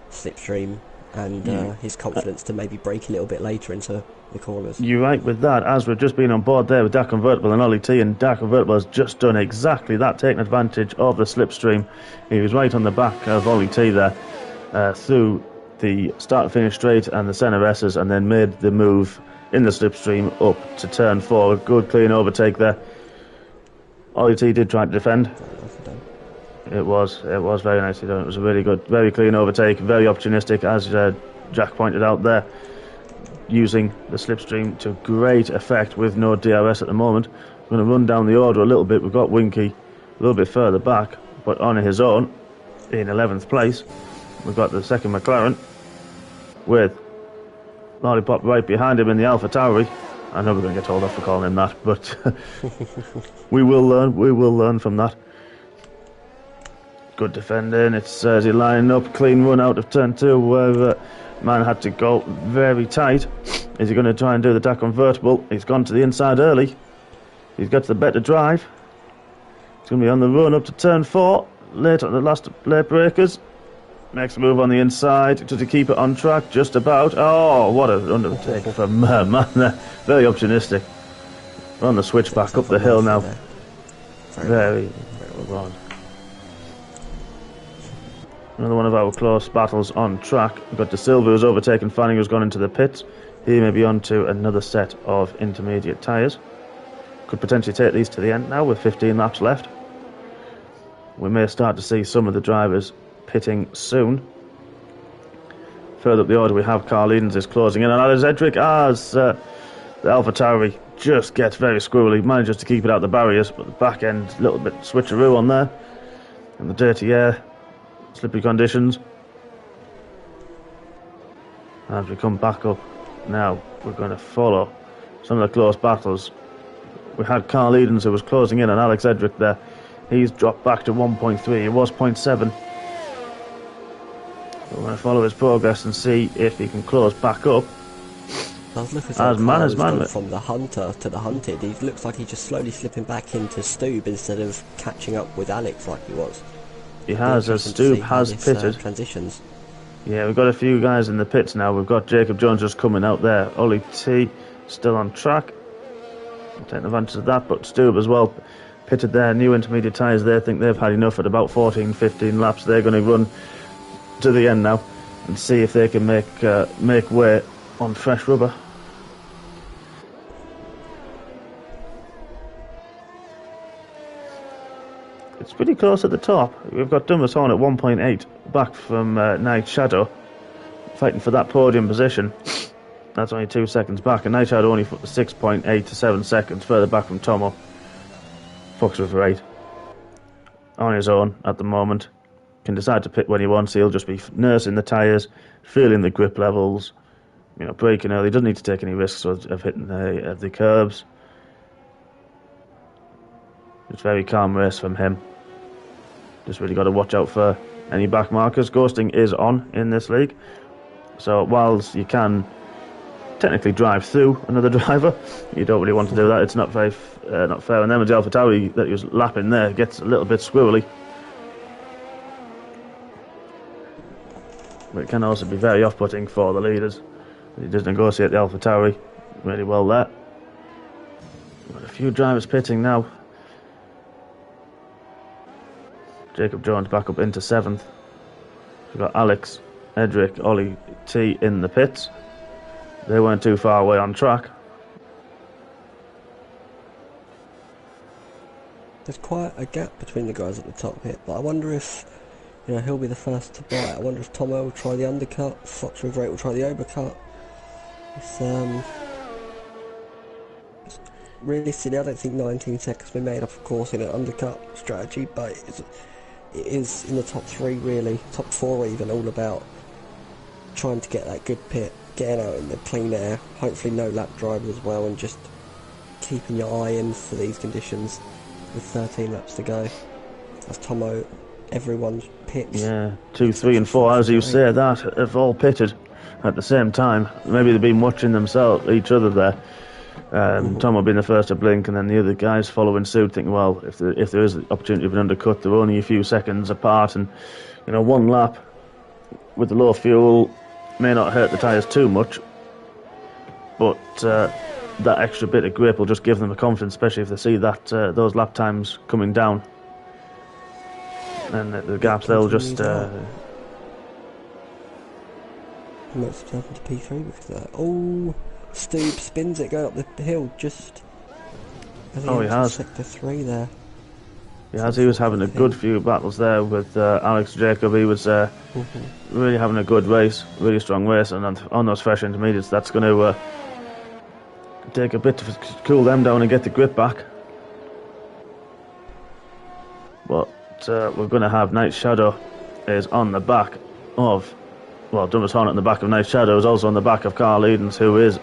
slipstream and his confidence to maybe brake a little bit later into the corners. You're right with that, as we've just been on board there with Dak Convertible and Ollie T, and Dak Convertible has just done exactly that, taking advantage of the slipstream. He was right on the back of Ollie T there, through the start and finish straight and the centre S's, and then made the move in the slipstream up to turn 4. Good clean overtake there. Ollie T did try to defend. It was very nicely done. It was a really good, very clean overtake, very opportunistic, as Jack pointed out there. using the slipstream to great effect with no DRS at the moment. We're going to run down the order a little bit. We've got Winky a little bit further back, but on his own, in 11th place. We've got the second McLaren with Lollipop right behind him in the Alpha Tauri. I know we're going to get told off for calling him that, but we will learn from that. Good defending. It's as he lining up, clean run out of turn 2 where man had to go very tight. Is he going to try and do the DAC convertible? He's gone to the inside early. He's got the better drive. He's going to be on the run up to turn 4. Late on the last late breakers. Next move on the inside. Does he keep it on track? Just about. Oh, what an undertaking from man there. Very optimistic. We're on the switch back up the hill now. Very well. Another one of our close battles on track. We've got De Silva who's overtaken Fanning, who's gone into the pits. He may be on to another set of intermediate tyres. Could potentially take these to the end now with 15 laps left. We may start to see some of the drivers pitting soon. Further up the order we have Carl Edens is closing in on Alex Edric as the Alpha Tauri just gets very squirrely, manages to keep it out the barriers, but the back end a little bit switcheroo on there. And the dirty air, slippery conditions. As we come back up now, we're going to follow some of the close battles. We had Carl Edens who was closing in on Alex Edric there. He's dropped back to 1.3. It was 0.7. We're going to follow his progress and see if he can close back up. As man from the hunter to the hunted, he looks like he's just slowly slipping back into Stube instead of catching up with Alex like he was. He has, as Stube has pitted. Transitions. Yeah, we've got a few guys in the pits now. We've got Jacob Jones just coming out there. Ollie T still on track. Taking advantage of that, but Stube as well pitted their new intermediate tyres. They think they've had enough at about 14-15 laps. They're going to run to the end now and see if they can make way on fresh rubber. It's pretty close at the top. We've got Dumas Horn at 1.8 back from Night Shadow, fighting for that podium position. That's only 2 seconds back, and Night Shadow only 6.8 to 7 seconds further back from Tomo. Fox with 8 on his own at the moment. Can decide to pit when he wants. He'll just be nursing the tyres, feeling the grip levels, braking early. Doesn't need to take any risks of hitting the curbs. It's a very calm race from him. Just really got to watch out for any back markers. Ghosting is on in this league, so whilst you can technically drive through another driver, you don't really want to do that. It's not very not fair. And then with the Alpha Tauri that he was lapping there gets a little bit squirrely. But it can also be very off-putting for the leaders. He does negotiate the Alpha Tauri really well there. Got a few drivers pitting now. Jacob Jones back up into 7th. We've got Alex, Edric, Ollie T in the pits. They weren't too far away on track. There's quite a gap between the guys at the top here, but I wonder if he'll be the first to bite. I wonder if Tomo will try the undercut, Fox with 8 will try the overcut. It's realistically, I don't think 19 seconds will be made up, of course, in an undercut strategy, but it is in the top 3 really, top 4 even, all about trying to get that good pit, getting out in the clean air, hopefully no lap drivers as well, and just keeping your eye in for these conditions with 13 laps to go. As Tomo, everyone's pits. Yeah, 2, 3 and 4, as you say that, have all pitted at the same time. Maybe they've been watching each other there. Tomo being the first to blink, and then the other guys following suit, thinking, well, if there is the opportunity of an undercut, they're only a few seconds apart, and one lap with the low fuel may not hurt the tyres too much, but that extra bit of grip will just give them the confidence, especially if they see that those lap times coming down, and the gaps they'll just. Let's jump into P3 because of that. Oh, Stube spins it going up the hill just. He has sector 3 there. Yeah, as he was having a good few battles there with Alex Jacob, he was really having a good race, really strong race, and on those fresh intermediates, that's going to take a bit to cool them down and get the grip back. But we're going to have Night Shadow is on the back of, well, Dumbest Hornet on the back of Night Shadow is also on the back of Carl Edens, who is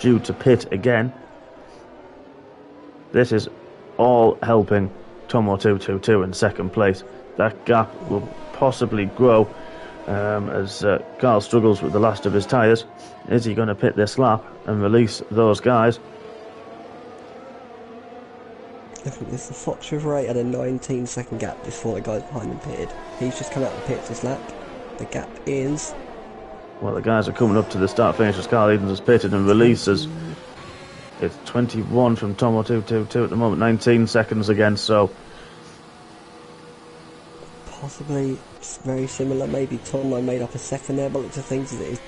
due to pit again. This is all helping Tomo222 in second place. That gap will possibly grow as Carl struggles with the last of his tyres. Is he going to pit this lap and release those guys? I think this is Fox River 8 had a 19-second gap before the guys behind him pitted. He's just come out the pits this lap. The gap is... Well, the guys are coming up to the start finish as Carl Edens has pitted and releases. It's 21 from Tomo222 at the moment, 19 seconds again, so... Possibly very similar. Maybe Tomo made up a second there, but looks of things as it is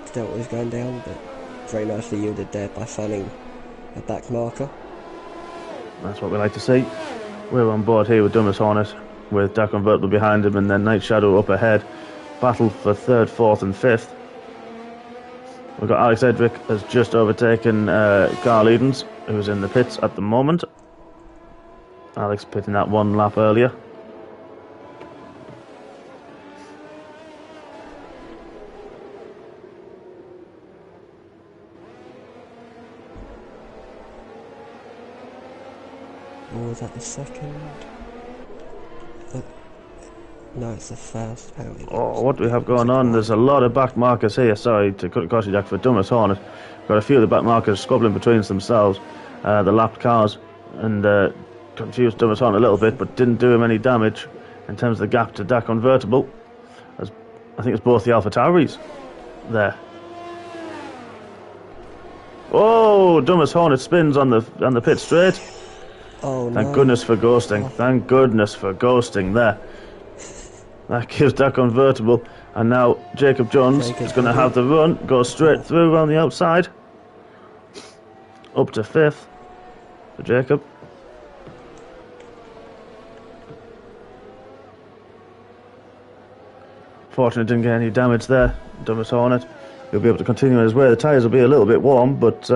still was going down, but very nicely yielded there by fanning a back marker. That's what we like to see. We're on board here with Dumbest Hornet, with Dark Convertible behind him, and then Night Shadow up ahead. Battle for 3rd, 4th and 5th. We've got Alex Edric has just overtaken Carl Edens, who's in the pits at the moment. Alex pitting that one lap earlier. Or was that the second? No, it's the first penalty. Oh, what do we have going on? There's a lot of back markers here. Sorry to cut across you, Jack, for Dumbest Hornet. Got a few of the back markers squabbling between themselves. The lapped cars, and confused Dumbest Hornet a little bit, but didn't do him any damage in terms of the gap to Dak Convertible. As I think it's both the Alpha Tauris there. Oh, Dumbest Hornet spins on the pit straight. Oh, no. Thank goodness for ghosting. Thank goodness for ghosting there. That gives that Convertible. And now Jacob Jones is going to have the run, go straight through around the outside. Up to 5th for Jacob. Fortunately, didn't get any damage there. Dumbest Hornet. He'll be able to continue his way. The tyres will be a little bit warm, but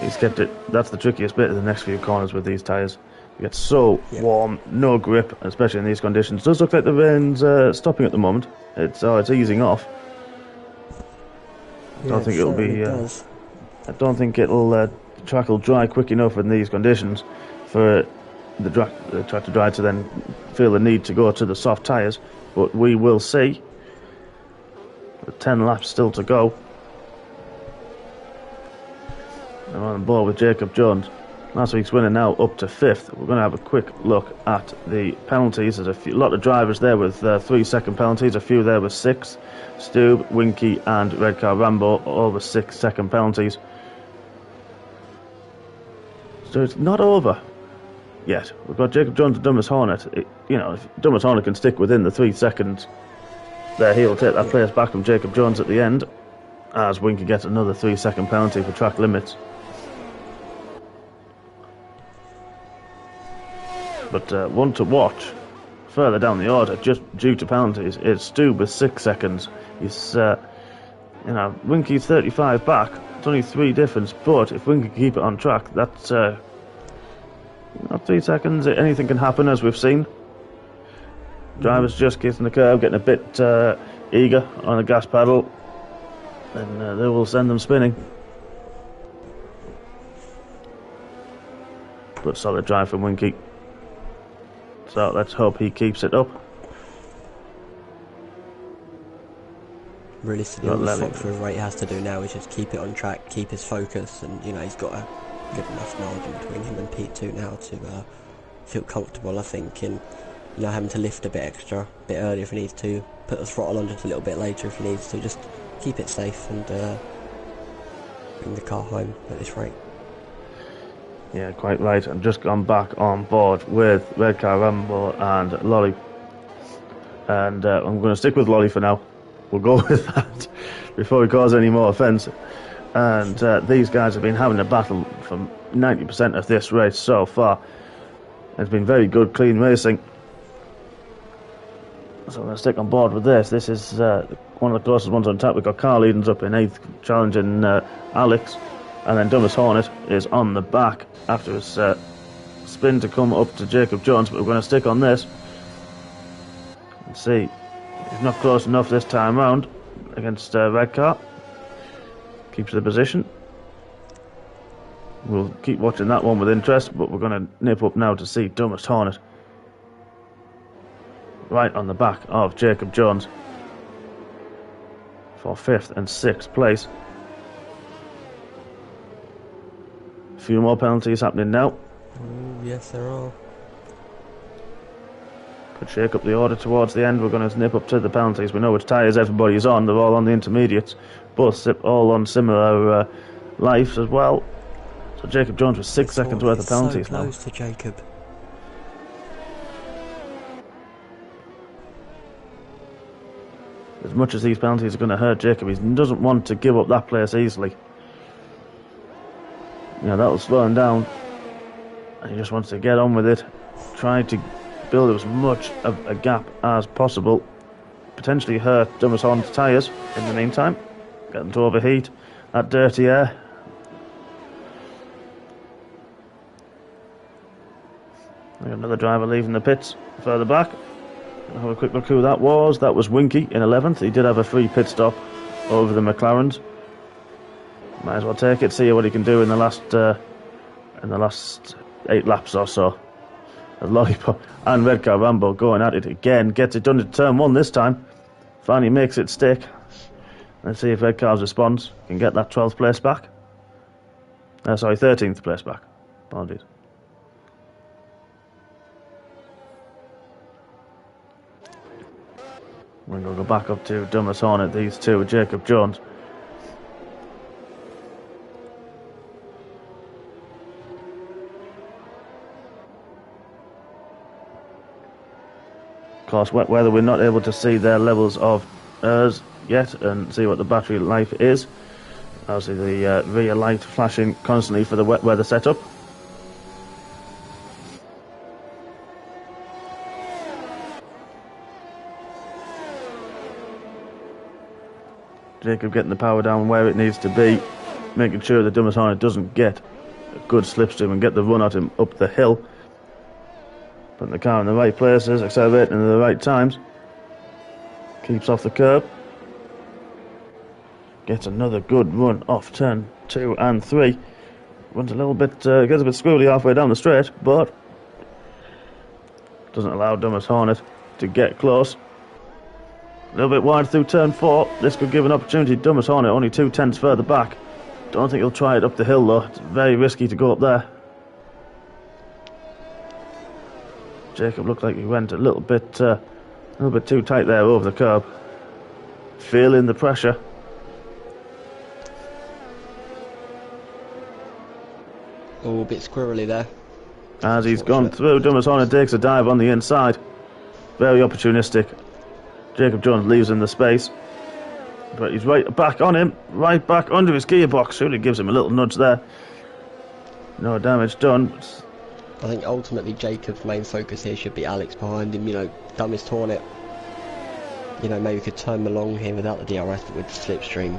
he's kept it. That's the trickiest bit of the next few corners with these tyres. It gets so warm, no grip, especially in these conditions. It does look like the rain's stopping at the moment. It's easing off. I don't think it'll be. I don't think the track will dry quick enough in these conditions for the track to dry to then feel the need to go to the soft tyres. But we will see. With 10 laps still to go. I'm on board with Jacob Jones. Last week's winner now up to 5th. We're going to have a quick look at the penalties. There's a lot of drivers there with 3-second penalties, a few there with 6. Stube, Winky and Red Car Rambo, all with 6-second penalties. So it's not over yet. We've got Jacob Jones and Dumbest Hornet. If Dumbest Hornet can stick within the 3 seconds, there he'll take that place back from Jacob Jones at the end, as Winky gets another 3-second penalty for track limits. But one to watch further down the order, just due to penalties, is Stu with 6 seconds. He's, Winky's 35 back. It's only 3 difference, but if Winky can keep it on track, that's 3 seconds. Anything can happen, as we've seen. Drivers just getting the curb, getting a bit eager on the gas pedal, and they will send them spinning. But solid drive from Winky. So let's hope he keeps it up. Realistically, all the Fox River 8 has to do now is just keep it on track, keep his focus, and he's got a good enough margin between him and P2 now to feel comfortable, I think, in having to lift a bit extra, a bit earlier if he needs to, put the throttle on just a little bit later if he needs to, just keep it safe and bring the car home at this rate. Yeah, quite right. I've just gone back on board with Red Car Rambo and Lolly. And I'm going to stick with Lolly for now. We'll go with that before we cause any more offence. And these guys have been having a battle for 90% of this race so far. It's been very good, clean racing. So I'm going to stick on board with this. This is one of the closest ones on tap. We've got Carl Edens up in 8th, challenging Alex. And then Dumas Hornet is on the back after his spin to come up to Jacob Jones. But we're going to stick on this. And see. He's not close enough this time round against Red Car. Keeps the position. We'll keep watching that one with interest, but we're going to nip up now to see Dumas Hornet. Right on the back of Jacob Jones for 5th and 6th place. A few more penalties happening now. Yes, there are. Could shake up the order towards the end. We're going to nip up to the penalties. We know which tyres everybody's on. They're all on the intermediates. Both all on similar lives as well. So Jacob Jones with 6 seconds worth of penalties so close to Jacob. As much as these penalties are going to hurt Jacob, he doesn't want to give up that place easily. That will slow him down. And he just wants to get on with it. Try to build as much of a gap as possible. Potentially hurt Dumas Hornet's tyres in the meantime. Get them to overheat. That dirty air. Another driver leaving the pits further back. Have a quick look who that was. That was Winky in 11th. He did have a free pit stop over the McLarens. Might as well take it. See what he can do in the last 8 laps or so. A Lollipop and Red Car Rambo going at it again. Gets it done to turn 1 this time. Finally makes it stick. Let's see if Red Car's response can get that 12th place back. 13th place back. Apologies. We're going to go back up to Dumas Hornet, these two with Jacob Jones. Of course, wet weather, we're not able to see their levels of ERS yet and see what the battery life is. Obviously the rear light flashing constantly for the wet weather setup. Jacob getting the power down where it needs to be, making sure that Dumas Hornet doesn't get a good slipstream and get the run at him up the hill. Putting the car in the right places, accelerating at the right times. Keeps off the curb. Gets another good run off turn 2 and 3. Runs a little bit, gets a bit squirrely halfway down the straight, but doesn't allow Dumas Hornet to get close. A little bit wide through turn 4. This could give an opportunity. Dumas Hornet only 2 tenths further back. Don't think he'll try it up the hill though. It's very risky to go up there. Jacob looked like he went a little bit too tight there over the curb. Feeling the pressure. Oh, a bit squirrely there. As he's gone through, Dumas Hornet takes a dive on the inside. Very opportunistic. Jacob Jones leaves in the space. But he's right back on him. Right back under his gearbox. Surely gives him a little nudge there. No damage done. I think ultimately Jacob's main focus here should be Alex behind him. Dumbest Hornet. Maybe could turn him along here without the DRS, but with the slipstream.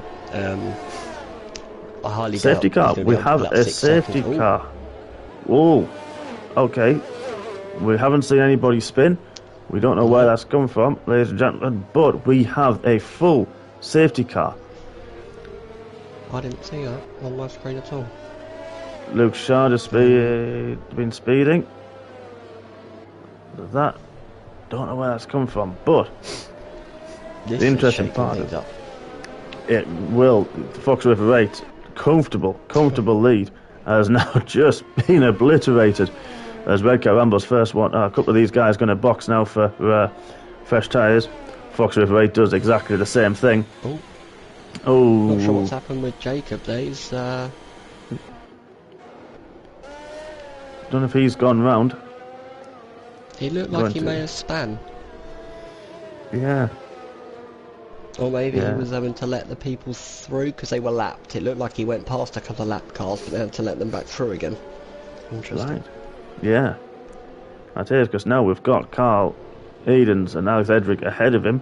I highly doubt safety car. We have a safety car. Oh, okay. We haven't seen anybody spin. We don't know where that's come from, ladies and gentlemen, but we have a full safety car. I didn't see that on my screen at all. Luke Shaw has been speeding. That, don't know where that's come from, but the interesting part of it will, Fox River 8, comfortable lead, has now just been obliterated. As Red Car Rambo's first one, a couple of these guys going to box now for fresh tyres. Fox River 8 does exactly the same thing. Oh, not sure what's happened with Jacob there. Don't know if he's gone round. He looked like he may have span. Yeah. Or maybe he was having to let the people through because they were lapped. It looked like he went past a couple of lap cars, but they had to let them back through again. Interesting. Right. Yeah. That is, because now we've got Carl Edens and Alex Edric ahead of him.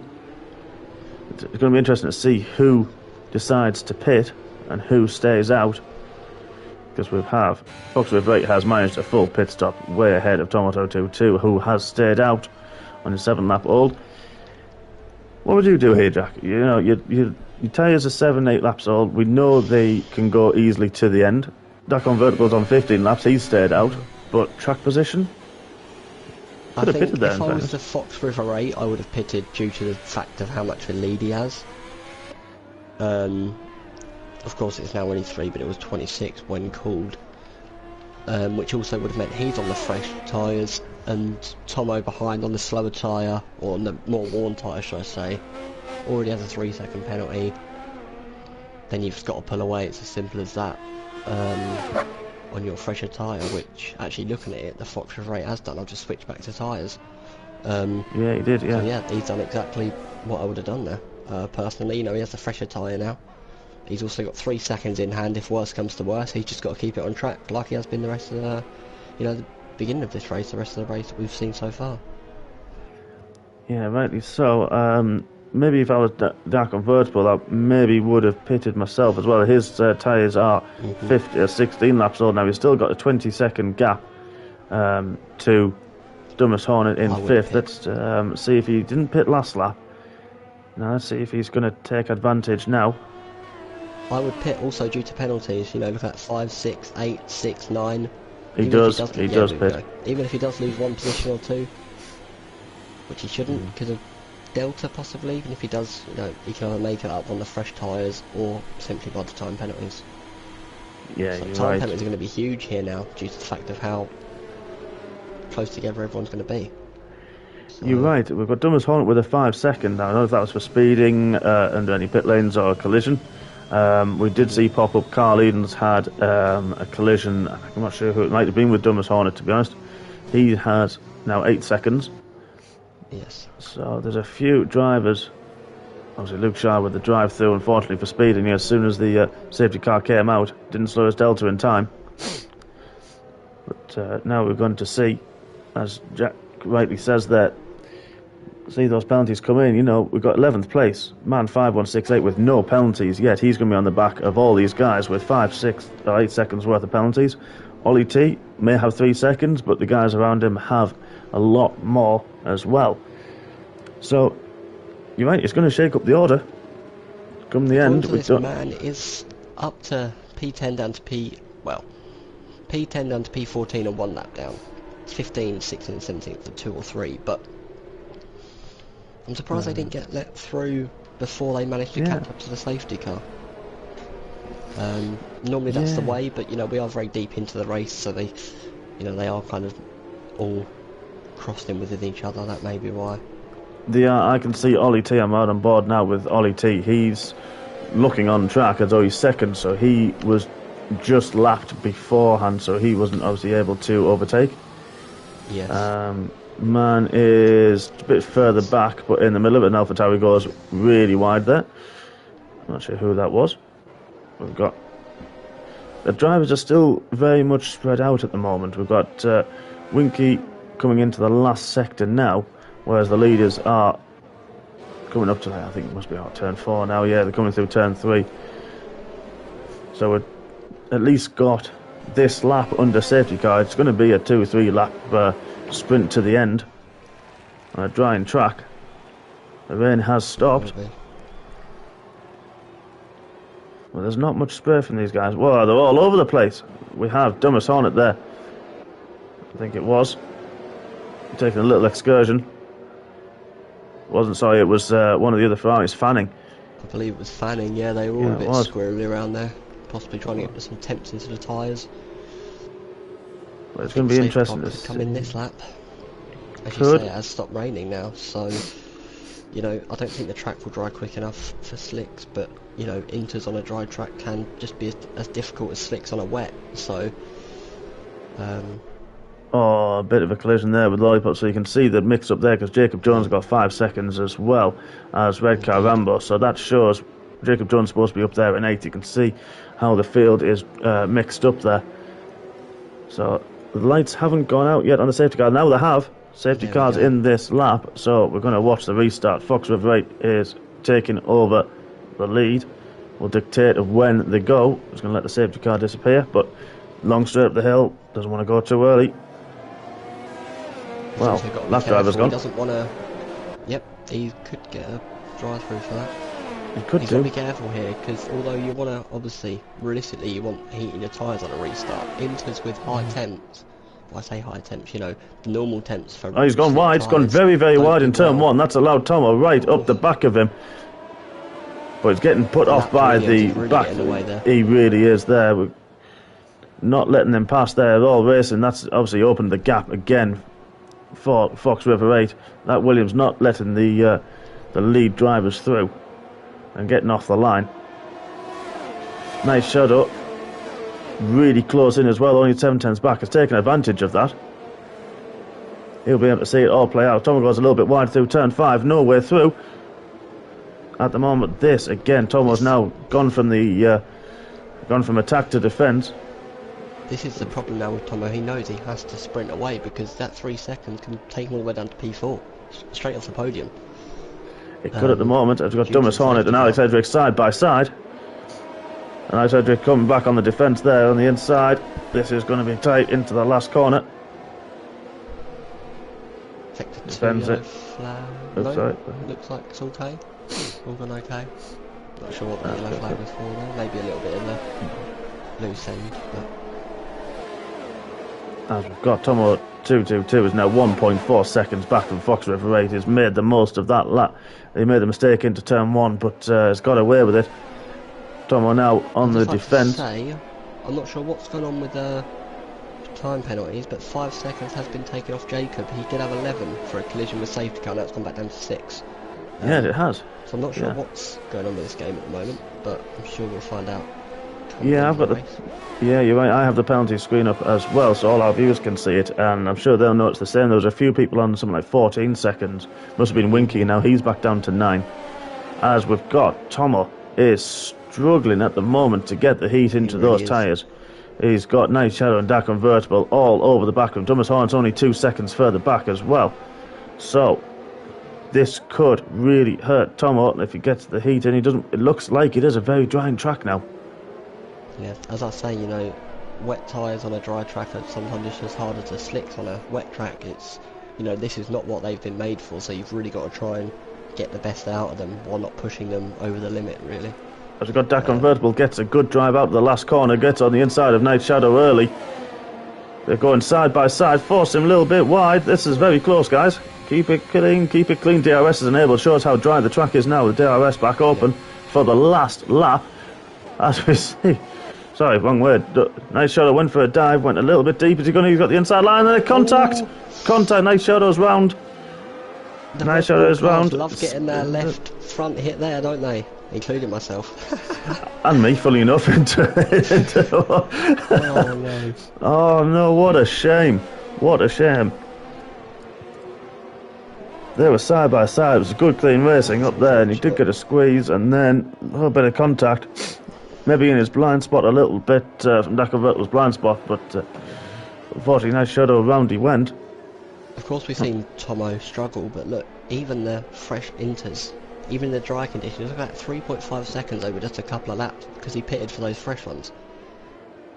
It's going to be interesting to see who decides to pit and who stays out. Because Foxway Bright has managed a full pit stop way ahead of Tomato 22, who has stayed out on his 7-lap old. What would you do here, Jack? You know, your tyres are 7-8 laps old. We know they can go easily to the end. Dak Convertible's on 15 laps. He's stayed out. But track position? I think if I was the Fox River 8, I would have pitted due to the fact of how much of a lead he has. Of course, it's now only 3, but it was 26 when called. Which also would have meant he's on the fresh tyres and Tomo behind on the slower tyre, or on the more worn tyre, should I say. Already has a 3-second penalty. Then you've got to pull away. It's as simple as that. On your fresher tyre, which, actually looking at it, the Fox River 8 has done. I'll just switch back to tyres. Yeah, he did, yeah. So yeah, he's done exactly what I would have done there. Personally, you know, he has the fresher tyre now. He's also got 3 seconds in hand if worse comes to worse. He's just got to keep it on track like he has been the rest of the, the beginning of this race, the rest of the race that we've seen so far. Yeah, rightly so. Maybe if I was Dark Convertible, I maybe would have pitted myself as well. His tyres are 16 laps old now. He's still got a 20-second gap to Dumas Hornet in 5th. Let's see if he didn't pit last lap. Now let's see if he's going to take advantage now. I would pit also due to penalties. You know, look at 5, 6, 8, 6, 9. He does pit. Even if he does lose 1 position or 2, which he shouldn't because of Delta possibly. Even if he does, he can either make it up on the fresh tyres or simply by the time penalties. Yeah, so you're time right. penalties are going to be huge here now due to the fact of how close together everyone's going to be. So, you're right. We've got Dumas Hornet with a 5-second now. I don't know if that was for speeding under any pit lanes or a collision. We did see pop up Carl Edens had a collision. I'm not sure who it might have been with Dumas Hornet, to be honest. He has now 8 seconds. Yes. So there's a few drivers. Obviously Luke Shire with the drive through, unfortunately for speeding. As soon as the safety car came out, didn't slow his Delta in time. But now we're going to see, as Jack rightly says there, see those penalties come in. We've got 11th place, man 5168 with no penalties, yet he's going to be on the back of all these guys with 5, 6, or 8 seconds worth of penalties. Ollie T may have 3 seconds, but the guys around him have a lot more as well. So, you're right, it's going to shake up the order. Come the end. This man is up to P10 down to P10 down to P14 and 1 lap down. It's 15, 16, 17 for 2 or 3, but I'm surprised they didn't get let through before they managed to catch up to the safety car. Normally that's the way, but we are very deep into the race, so they are kind of all crossed in within each other. That may be why. I can see Ollie T. I'm out on board now with Ollie T. He's looking on track as though he's second, so he was just lapped beforehand, so he wasn't obviously able to overtake. Yes. Man is a bit further back, but in the middle of it. AlphaTauri goes really wide there. I'm not sure who that was. We've got the drivers are still very much spread out at the moment. We've got Winky coming into the last sector now, whereas the leaders are coming up to, I think it must be out turn 4 now. Yeah, they're coming through turn 3. So we've at least got this lap under safety car. It's going to be a 2-3 lap sprint to the end on a drying track. The rain has stopped. Well, there's not much spray from these guys. Well, they're all over the place. We have Dumas Hornet there. I think it was. Taking a little excursion. Wasn't sorry, it was one of the other Ferraris, Fanning. I believe it was Fanning, yeah, they were all a bit squirrely around there. Possibly trying to get some temps into the tyres. Well, it's going to be interesting to come in this lap. As you say, it has stopped raining now, so I don't think the track will dry quick enough for slicks, but inters on a dry track can just be as difficult as slicks on a wet, so a bit of a collision there with Lollipop, so you can see the mix up there because Jacob Jones got 5 seconds as well as Red Car Rambo, so that shows Jacob Jones is supposed to be up there in 8th. You can see how the field is mixed up there. So The lights haven't gone out yet on the safety car. Now they have. Safety cars in this lap, so we're going to watch the restart. Fox River 8 is taking over the lead. Will dictate of when they go. Just going to let the safety car disappear, but long straight up the hill. Doesn't want to go too early. Well, last driver's gone. He doesn't want to. Yep, he could get a drive through for that. He could He's got to be careful here, because although you want to, obviously, realistically, you want heating your tyres on a restart. Inters with high temps. Well, I say high temps, you know, the normal temps for. Oh, he's gone wide. He's gone very, very wide in turn one. That's allowed Tomo right up the back of him. But he's getting put off by the back. He really is there. We're not letting them pass there at all. Racing, that's obviously opened the gap again for Fox River 8. That Williams not letting the lead drivers through and getting off the line. Nice shadow. Really close in as well. Only 7/10 back. Has taken advantage of that. He'll be able to see it all play out. Tomo goes a little bit wide through turn 5. No way through. At the moment, this again, Tomo's now gone from attack to defence. This is the problem now with Tomo. He knows he has to sprint away, because that 3 seconds can take him all the way down to P4, straight off the podium. It could at the moment. I've got Thomas Hornet and Alex Edrick side by side. And Alex Edrick coming back on the defence there on the inside. This is going to be tight into the last corner. Defends it. Looks like it's okay. All gone okay. Not sure what the yellow flag was for there. Maybe a little bit in the loose end. But as we've got Tomo 222 is now 1.4 seconds back from Fox River 8. He's made the most of that lap. He made the mistake into turn 1, but has got away with it. Tomo now on the defence. I'm not sure what's going on with the time penalties, but 5 seconds has been taken off Jacob. He did have 11 for a collision with safety car. Now it's gone back down to 6. Yeah, it has. So I'm not sure what's going on with this game at the moment, but I'm sure we'll find out. Yeah, I've got the. Yeah, you're right. I have the penalty screen up as well, so all our viewers can see it, and I'm sure they'll know it's the same. There was a few people on something like 14 seconds. Must have been Winky. Now he's back down to 9. As we've got Tomo is struggling at the moment to get the heat into those tyres. He's got Night Shadow and Dark Convertible all over the back of him. Thomas Horn's only 2 seconds further back as well. So this could really hurt Tomo if he gets the heat in. He doesn't. It looks like it is a very drying track now. Yeah, as I say, you know, wet tyres on a dry track are sometimes just as hard as the slicks on a wet track. It's, you know, this is not what they've been made for, so you've really got to try and get the best out of them while not pushing them over the limit, really. As we've got Dak Convertible, gets a good drive out of the last corner, gets on the inside of Night Shadow early. They're going side by side, force him a little bit wide. This is very close, guys. Keep it clean, keep it clean. DRS is enabled, shows how dry the track is now. The DRS back open for the last lap, as we see. Sorry, wrong word. Night Shadow went for a dive, went a little bit deep. Is he going to? He's got the inside line and a contact. Ooh. Contact. Night Shadow's round. Night Shadow's round. Love getting their left front hit there, don't they? Including myself. And me, fully enough, into oh no. Oh no, what a shame. What a shame. They were side by side. It was good clean racing up there, and he did get a squeeze and then a little bit of contact. Maybe in his blind spot a little bit from Dakovert's blind spot, but unfortunately Nice Shadow round he went. Of course we've seen Tomo struggle, but look, even the fresh inters, even the dry conditions, look at that 3.5 seconds over just a couple of laps, because he pitted for those fresh ones.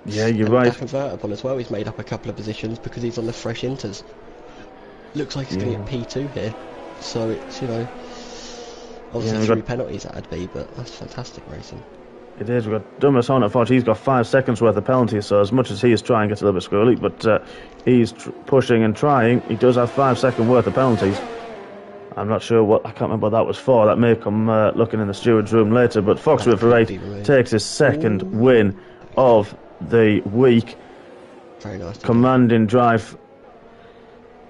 Yeah, you're right. And Convertible as well, he's made up a couple of positions because he's on the fresh inters. Looks like he's going to get P2 here, so it's, you know, obviously 3 penalties that'd be, but that's fantastic racing. It is. We've got Dumas on, unfortunately. He's got 5 seconds worth of penalties, so as much as he is trying, gets a little bit squirrely, but he's pushing and trying. He does have 5 seconds worth of penalties. I'm not sure what, I can't remember what that was for. That may come looking in the steward's room later, but Fox River 8 takes his second win of the week. Very nice. Commanding drive.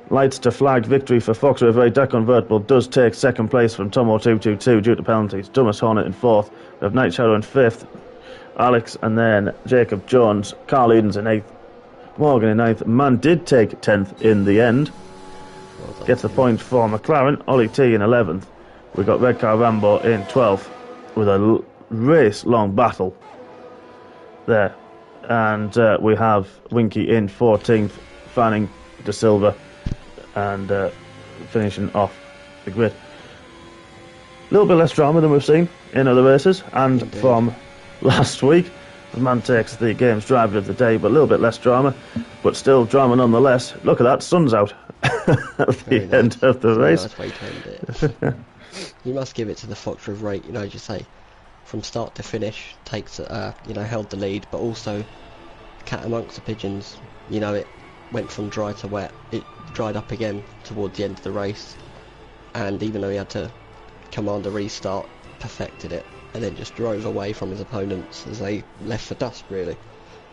Lights to flagged victory for Fox River 8. That Convertible does take second place from Tomo 222 due to penalties. Dumas Hornet in 4th. We have Night Shadow in 5th. Alex and then Jacob Jones. Carl Edens in 8th. Morgan in 9th. Man did take 10th in the end. Well, gets the point for McLaren. Ollie T in 11th. We've got Red Car Rambo in 12th with a race-long battle there. And we have Winky in 14th. fanning De Silva and finishing off the grid. A little bit less drama than we've seen in other races, and Indeed. from last week, the man takes the game's driver of the day, but a little bit less drama, but still drama nonetheless. Look at that, sun's out at the end of the race. Nice way to end it. You must give it to the Fox River 8, just say, from start to finish, held the lead, but also cat amongst the pigeons. It went from dry to wet. It dried up again towards the end of the race, and even though he had to command a restart, perfected it, and then just drove away from his opponents as they left for dust, really.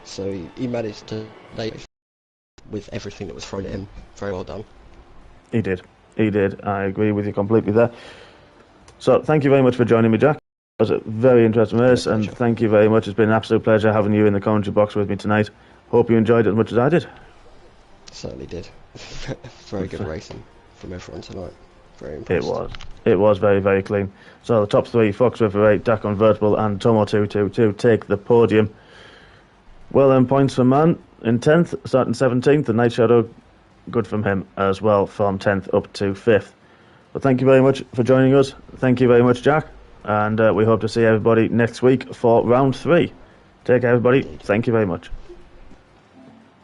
So he managed to with everything that was thrown at him. Very well done. He did. I agree with you completely there. So thank you very much for joining me, Jack. It was a very interesting race, and thank you very much. It's been an absolute pleasure having you in the commentary box with me tonight. Hope you enjoyed it as much as I did. Certainly did. Very good racing from everyone tonight. Very impressive. It was very, very clean. So the top three, Fox River 8, Dak Convertible and Tomo 222, take the podium. Well earned points for Man in 10th, starting 17th, and Night Shadow, good from him as well, from 10th up to 5th. But thank you very much for joining us. Thank you very much, Jack. And we hope to see everybody next week for round 3. Take care, everybody. Thank you very much.